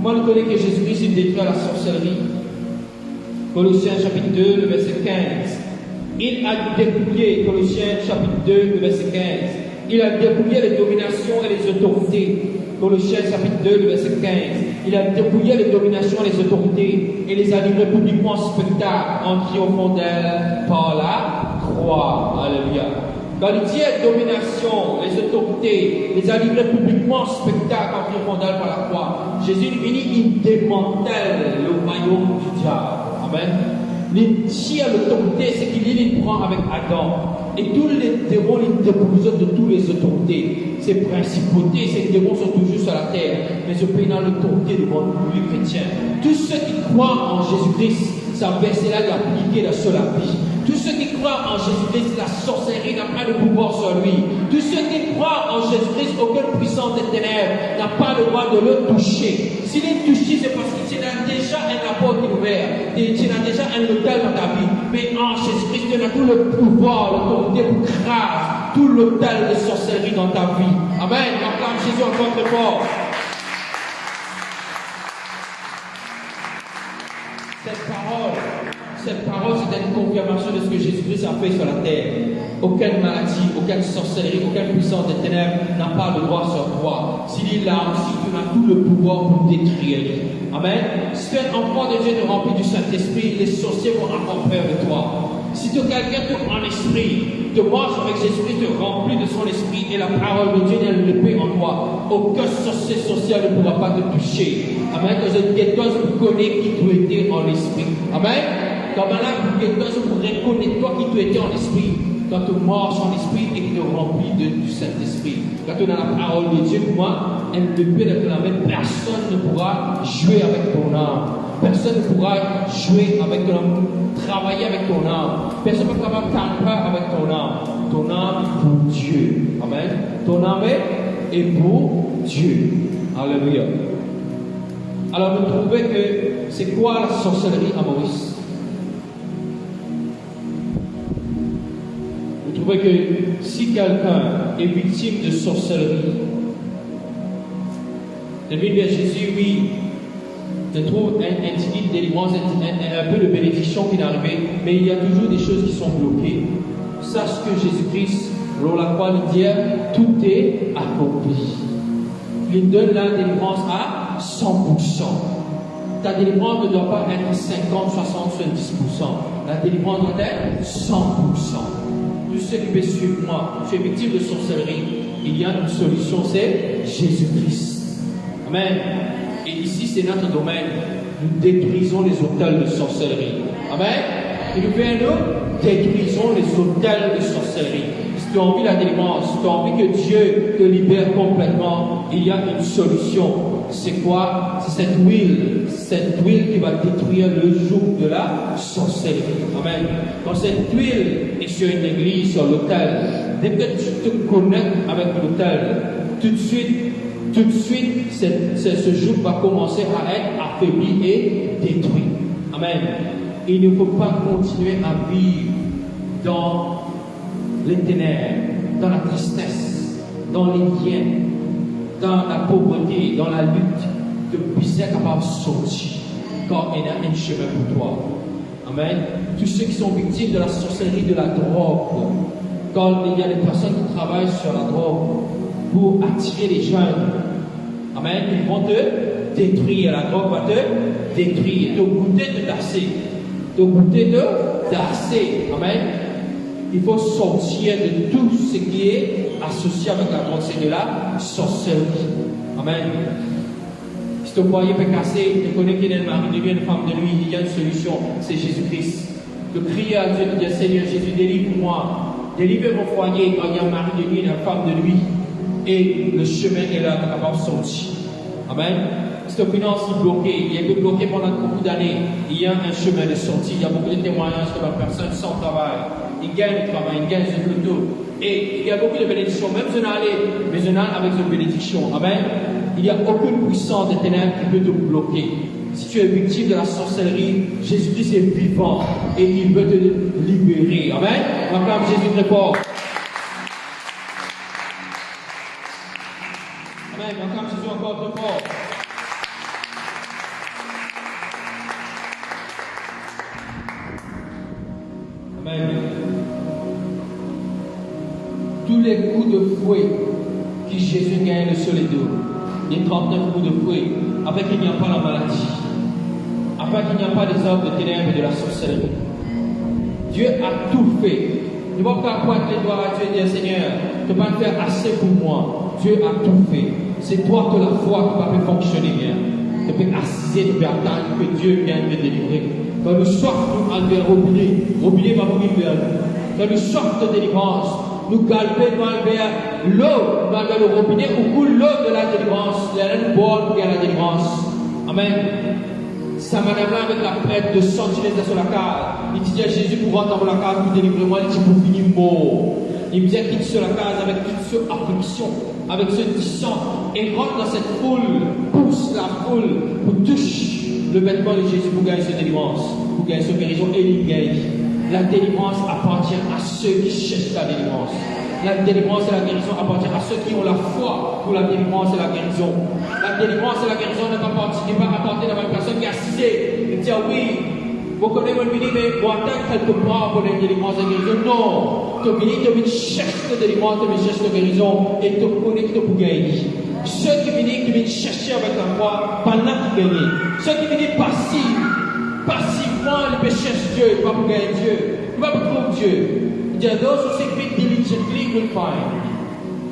Comment nous connaissons que Jésus-Christ détruit la sorcellerie? Colossiens chapitre 2, le verset 15. Il a dépouillé, Colossiens chapitre 2, le verset 15. Il a dépouillé les dominations et les autorités. Colossiens chapitre 2, le verset 15. Il a dépouillé les dominations et les autorités et les a livrées publiquement en spectacle en triomphant d'elles par la croix. Alléluia. Quand il dit domination, les autorités, les a livrées publiquement en spectacle en triomphant d'elles par la croix. Jésus est venu, il démantèle le royaume du diable. Amen. S'il y a l'autorité, c'est qu'il prend avec Adam. Et tous les démons, ils déposent de toutes les autorités. Ces principautés, ces démons sont toujours sur la terre. Mais je paye dans l'autorité devant nous, les chrétiens. Tous ceux qui croient en Jésus-Christ, ça verset-là est appliqué sur la vie. Tous ceux qui croient en Jésus-Christ, la sorcellerie n'a pas de pouvoir sur lui. Tous ceux qui croient en Jésus-Christ, aucune puissance des ténèbres n'a pas le droit de le toucher. S'il est touché, c'est parce que tu as déjà un rapport qui est ouvert. Tu as déjà un hôtel dans ta vie. Mais en Jésus-Christ, tu as tout le pouvoir, l'autorité pour craser tout l'hôtel de sorcellerie dans ta vie. Amen. Acclame Jésus encore très fort. Cette parole, c'est une confirmation de ce que Jésus-Christ a fait sur la terre. Aucune maladie, aucune sorcellerie, aucune puissance des ténèbres n'a pas le droit sur toi. S'il est là aussi, tu as tout le pouvoir pour détruire. Amen. Si tu es un enfant de Dieu rempli du Saint-Esprit, les sorciers vont avoir peur de toi. Si tu es quelqu'un en esprit, tu marches avec Jésus-Christ, tu es rempli de son esprit et la parole de Dieu est l'épée en toi. Aucun sorcier social ne pourra pas te toucher. Amen. Quand je dis toi, je connais qui tu étais en esprit. Amen. Comme là, toi, je pourrais connaître toi qui tu étais en esprit. Quand tu marches en esprit et que tu es rempli du Saint-Esprit. Quand tu as la parole de Dieu, pour moi, elle ne peut réclamer. Personne ne pourra jouer avec ton âme. Personne ne pourra jouer avec ton âme, travailler avec ton âme. Personne ne pourra tamper avec ton âme. Ton âme est pour Dieu. Amen. Ton âme est pour Dieu. Alléluia. Alors, vous trouvez que c'est quoi la sorcellerie à Maurice? Vous trouvez que si quelqu'un est victime de sorcellerie, le Bible de Jésus, oui, je trouve un petit délivrance, un peu de bénédiction qui est arrivé, mais il y a toujours des choses qui sont bloquées. Sache que Jésus-Christ Lors la croix, il dit tout est accompli. Il donne la délivrance à 100%. Ta délivrance ne doit pas être 50, 60, 70%. La délivrance doit être 100%. Tout ce qui peut suivre moi, je suis victime de sorcellerie. Il y a une solution, c'est Jésus-Christ. Amen. Et ici, c'est notre domaine. Nous détruisons les autels de sorcellerie. Amen. Et nous détruisons les autels de sorcellerie. Si tu as envie de la délivrance, si tu as envie que Dieu te libère complètement, il y a une solution. C'est quoi? C'est cette huile qui va détruire le joug de la sorcellerie. Amen. Quand cette huile est sur une église, sur l'autel, dès que tu te connectes avec l'autel, tout de suite, ce joug va commencer à être affaibli et détruit. Amen. Il ne faut pas continuer à vivre dans les ténèbres, dans la tristesse, dans les liens, dans la pauvreté, dans la lutte. De puisser capable de sortir quand il y a un chemin pour toi. Amen. Tous ceux qui sont victimes de la sorcellerie, de la drogue, quand il y a des personnes qui travaillent sur la drogue pour attirer les jeunes, amen, ils vont te détruire. La drogue va te détruire, te goûter de dasser. Amen. Il faut sortir de tout ce qui est associé avec la drogue, c'est de la sorcellerie. Amen. Si ton foyer peut casser, tu connais qu'il y a un mari, devient une femme de nuit, il y a une solution, c'est Jésus-Christ. De crier à Dieu, de dire Seigneur Jésus, délivre-moi, délivre mon foyer quand il y a un mari de nuit, une femme de nuit, et le chemin est là, tu es capable de sortir. Amen. Si ton finance est bloquée, il est bloqué pendant beaucoup d'années, il y a un chemin de sortie, il y a beaucoup de témoignages de personnes sans travail. Il gagne le travail, il gagne le tout. Et il y a beaucoup de bénédictions, même je n'allais avec une bénédiction. Amen. Il n'y a aucune puissance des ténèbres qui peut te bloquer. Si tu es victime de la sorcellerie, Jésus-Christ est vivant et il veut te libérer. Amen. On acclame Jésus très fort. Amen. On acclame Jésus encore très fort. Amen. Tous les coups de fouet que Jésus gagne sur les dos, les 39 coups de fouet, afin qu'il n'y a pas la maladie, afin qu'il n'y a pas des œuvres de ténèbres et de la sorcellerie. Dieu a tout fait. Ne vas pas pointer les doigts à Dieu et dire Seigneur, tu ne peux pas faire assez pour moi. Dieu a tout fait. C'est toi que la foi qui va faire fonctionner bien. Tu peux assister, tu peux attendre que Dieu vienne te délivrer. Quand nous sortons enlever robinet va mourir vers nous. Quand nous sortons de délivrance, nous galbons vers l'eau, dans le robinet où coule l'eau de la délivrance. Il y a une bonne pour la délivrance. Amen. Ça madame-là avec la prêtre de sentinelle sur la case. Il dit à Jésus pour rentrer dans la case, pour délivrer moi, il dit pour finir mort. Il me dit quitte sur la case avec toute cette affliction, avec ce sang, et rentre dans cette foule, pousse la foule, pour toucher le vêtement de Jésus pour gagner cette délivrance, pour gagner cette guérison, et il gagne. La délivrance appartient à ceux qui cherchent la délivrance. La délivrance et la guérison appartiennent à ceux qui ont la foi pour la délivrance et la guérison. La délivrance et la guérison ne pas appartenir à une personne qui est assise et dit oui, vous connaissez mon mini, mais vous attendez quelque part pour la délivrance et la guérison. Non, tu viens chercher la délivrance, tu cherches la guérison et tu connectes pour gagner. Ceux qui viennent chercher avec la foi, pendant qu'ils gagnent. Ceux qui viennent passivement, ils peuvent chercher Dieu, pas pour gagner Dieu, pas pour trouver Dieu. Il dit, those who seek me diligently will find.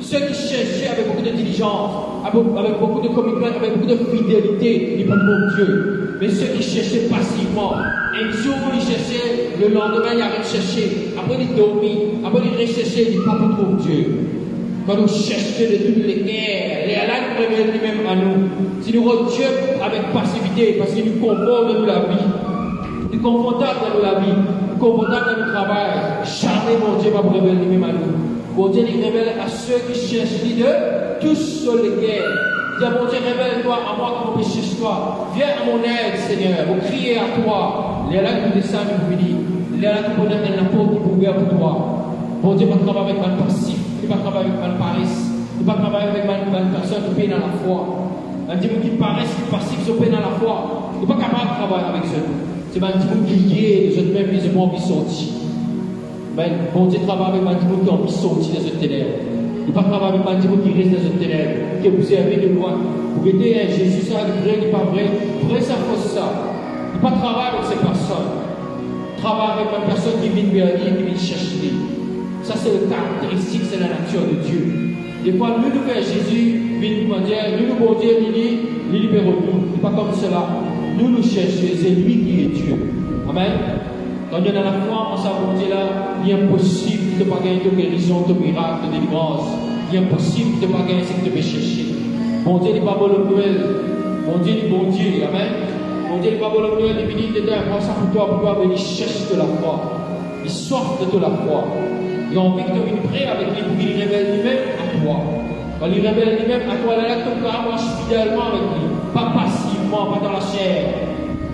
Ceux qui cherchaient avec beaucoup de diligence, avec beaucoup de commitment, avec beaucoup de fidélité, ils vont trouver Dieu. Mais ceux qui cherchaient passivement, un jour ils cherchaient, le lendemain ils arrêtent de chercher, après ils dorment, après ils recherchaient, ils ne pas pour trouver Dieu. Quand nous cherchons de toutes les guerres, les Allah nous révèlent lui-même à nous. Si nous regardons Dieu avec passivité, parce qu'il nous conforte dans la vie, nous confortable dans la vie, nous confortable dans le travail, jamais mon Dieu va vous révéler lui-même à nous. Mon Dieu il révèle à ceux qui cherchent de tous sur les guerres. Dis à mon Dieu, révèle-toi à moi qui me péché sur toi. Viens à mon aide, Seigneur. Vous criez à toi. Les Allah qui vous descendent du midi. Les Allah qui vous donnent un apport qui vous ouvert pour toi. Mon Dieu, pas travailler avec ma passif. Il ne va pas travailler avec ma paresse. Il ne va pas travailler avec ma personne qui paye dans la foi. Un diable qui paraît, qui passif, qui paye dans la foi. Il n'est pas capable de travailler avec eux. C'est un diable qui est, les autres même, ils ont envie de sortir. Mais bon Dieu travaille avec Mandibou qui ont mis sorti dans ce ténèbre. Il ne pas travailler avec Mandibou qui reste dans ce ténèbre, qui observe de loin. Pour aider un Jésus, ça, le vrai, il n'est pas vrai. Vrai, ça, fausse ça. Il ne pas travailler avec ces personnes. Travaille avec une personne qui vient vers lui, qui vient chercher. Ça, c'est le caractéristique, c'est la nature de Dieu. Des fois, nous, nous, Jésus, vient nous dire, nous, bon Dieu, il libère nous. C'est pas comme cela. Nous cherchons, c'est lui qui est Dieu. Amen. Quand il y a la foi en sa bonté là, il est impossible de ne pas gagner de guérison, de miracle, de délivrance. Il est impossible de ne pas gagner ce que tu veux chercher. Bon Dieu n'est pas bon le Noël. Bon Dieu est bon Dieu. Amen. Bon Dieu n'est pas bon le Noël. Il dit dedans, prends ça pour toi, mais il cherche de la foi. Il sort de la foi. Il a envie que tu viennes prêt avec lui pour qu'il révèle lui-même à toi. Quand il révèle lui-même à toi, là, tu peux marcher fidèlement avec lui. Pas passivement, pas dans la chair.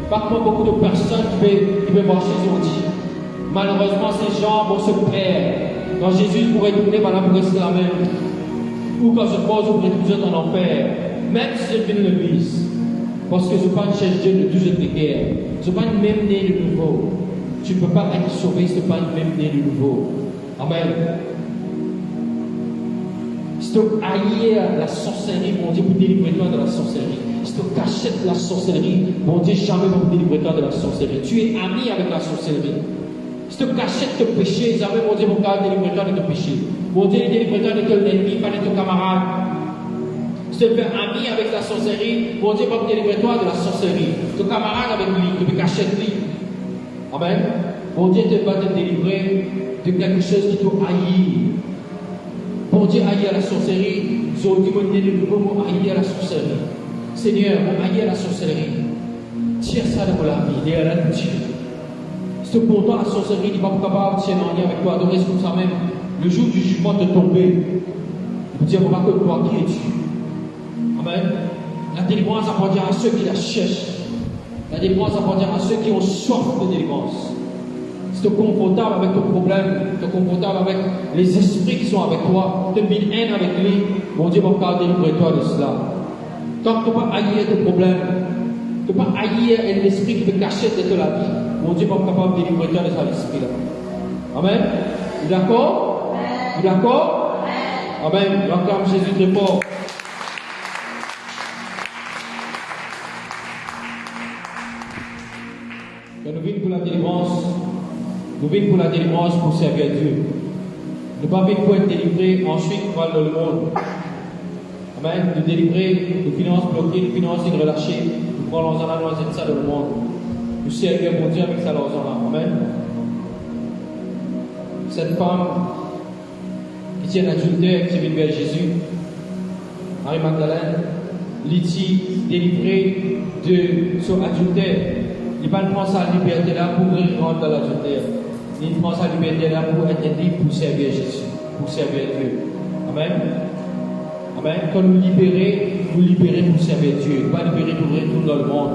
Pas comme beaucoup de personnes qui peuvent marcher aujourd'hui. Malheureusement, ces gens vont se perdre. Quand Jésus pourrait tourner par là pour rester la même. Ou quand je pose, vous pourrez toujours en enfer. Même si je viens de l'église. Parce que je ne pas chercher Dieu de toujours de guerre. Je ne pas même né de nouveau. Tu ne peux pas être sauvé si tu n'es pas même né de nouveau. Amen. Si tu haïs la sorcellerie, mon Dieu, pour délivrer toi de la sorcellerie. Si tu cachettes la sorcellerie, mon Dieu, jamais va vous délivrer toi de la sorcellerie. Tu es ami avec la sorcellerie. Si tu cachettes tes péchés, jamais, mon Dieu, mon Dieu, délivrer toi de tes péchés. Mon Dieu, délivrer toi de ton ennemi, pas de ton camarade. Si tu fais ami avec la sorcellerie, mon Dieu, va délivrer toi de la sorcellerie. Ton camarade avec lui, tu peux cacher lui. Amen. Mon Dieu va te délivrer de quelque chose qui te haït. Bon Dieu haït à la sorcellerie. J'ai dit, mon Dieu, de nouveau, mon haït à la sorcellerie. Seigneur, mon haït à la sorcellerie. Tire ça de la vie, il est là de Dieu. C'est pour toi la sorcellerie, il va pas capable de témoigner avec toi, adorer comme ça même. Le jour du jugement de tomber, il dire, on va que toi qui es Dieu. Amen. La délivrance appartient à ceux qui la cherchent. La délivrance appartient à ceux qui ont soif de délivrance. Si tu es confortable avec ton problème, tu es confortable avec les esprits qui sont avec toi, tu as mis une haine avec lui, mon Dieu va pas délivrer toi de cela. Tant que tu ne peux pas haïr tes problèmes, tu ne peux pas haïr l'esprit qui te cachette de la vie, mon Dieu va pas capable de délivrer toi de cet esprit-là. Amen. Vous êtes d'accord? Vous êtes d'accord? Amen. J'acclame Jésus très fort. Quand nous venons pour la délivrance, nous venons pour la délivrance pour servir Dieu. Nous ne pas venir pour être délivrés, ensuite pour aller dans le monde. Amen. Nous délivrer, nos finances bloquées, nos finances relâchées, nous prenons en la noisette ça dans le monde. Nous servir mon Dieu avec ça dans là. Amen. Cette femme qui tient l'adultère, qui vient vers Jésus, Marie-Magdalène, Lydie, délivrée de son adultère. Il ne prend sa liberté là pour rentrer dans l'adultère. Il prend sa liberté là pour être libre pour servir Jésus, pour servir Dieu. Amen. Amen. Quand nous libérer pour servir Dieu. Pas libérer pour retourner dans le monde.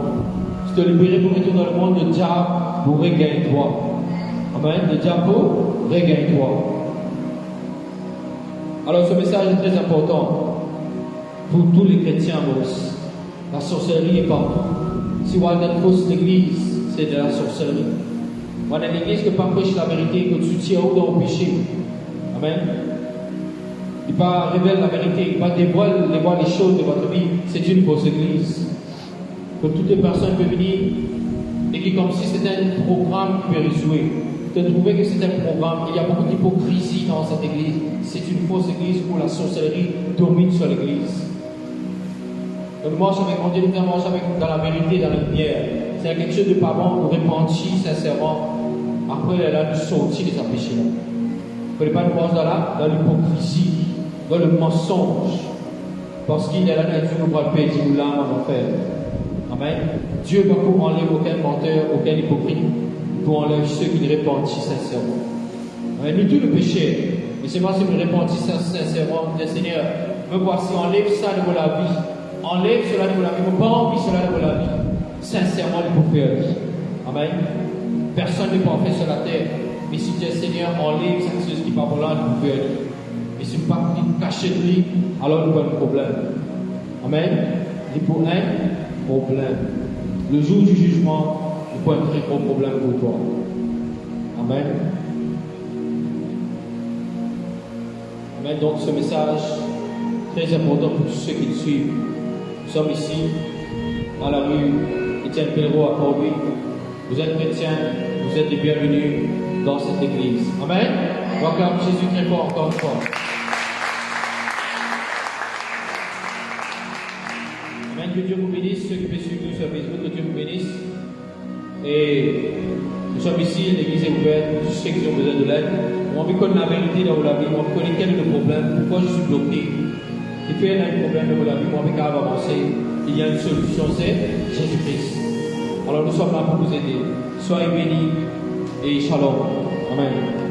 Si tu es libéré pour retourner dans le monde, le diable pour regagner toi. Amen. Le diable pour regagner toi. Alors ce message est très important pour tous les chrétiens aussi. La sorcellerie est partout. Si on a une fausse église, c'est de la sorcellerie. On a une église qui ne prêche pas la vérité, que tu tiens haut dans le péché. Amen. Il ne pas révèle la vérité, il ne pas dévoile les choses de votre vie. C'est une fausse église. Que toutes les personnes peuvent venir et qui, comme si c'était un programme qui peut réjouir. Tu as trouvé que c'est un programme. Il y a beaucoup d'hypocrisie dans cette église. C'est une fausse église où la sorcellerie domine sur l'église. Nous marchons avec mon Dieu, nous marchons dans la vérité, dans la lumière. C'est quelque chose de pas bon, nous repentir sincèrement. Après, elle a nous sortir de sa péché. Il ne faut pas nous marcher dans l'hypocrisie, dans le mensonge. Parce qu'il est là, Dieu nous va le payer, nous l'âme en enfer. Amen. Dieu va pour enlever aucun menteur, aucun hypocrite, pour enlever ceux qui ne repentissent sincèrement. Amen. Nous tous le péché. Mais c'est moi qui me repentis sincèrement. Je dis, Seigneur, me voici, enlève ça de la vie. Enlève cela de la vie. Je n'ai pas envie cela de la vie. Sincèrement, il faut faire. Amen. Personne n'est parfait sur la terre. Mais si tu es Seigneur, enlève cette chose qui n'est pas pour là, il faut faire. Et si tu ne pas cacher de lui, alors nous avons un problème. Amen. Il faut un problème. Le jour du jugement, il faut un très gros problème pour toi. Amen. Amen. Donc ce message très important pour tous ceux qui le suivent. Nous sommes ici à la rue Étienne Pellereau à Corbie. Vous êtes chrétiens, vous êtes les bienvenus dans cette église. Amen. On acclame Jésus très fort encore une fois. Amen. Que Dieu vous bénisse. Ceux qui peuvent suivre nous sur Facebook, que Dieu vous bénisse. Et nous sommes ici, l'église est ouverte, tous ceux qui ont besoin de l'aide. On veut connaître la vérité dans la vie, on veut connaître quel est le problème, pourquoi je suis bloqué. Il fait un problème dans la vie, on veut avancer. Il y a une solution, c'est Jésus-Christ. Alors nous sommes là pour vous aider. Soyez bénis et shalom. Amen.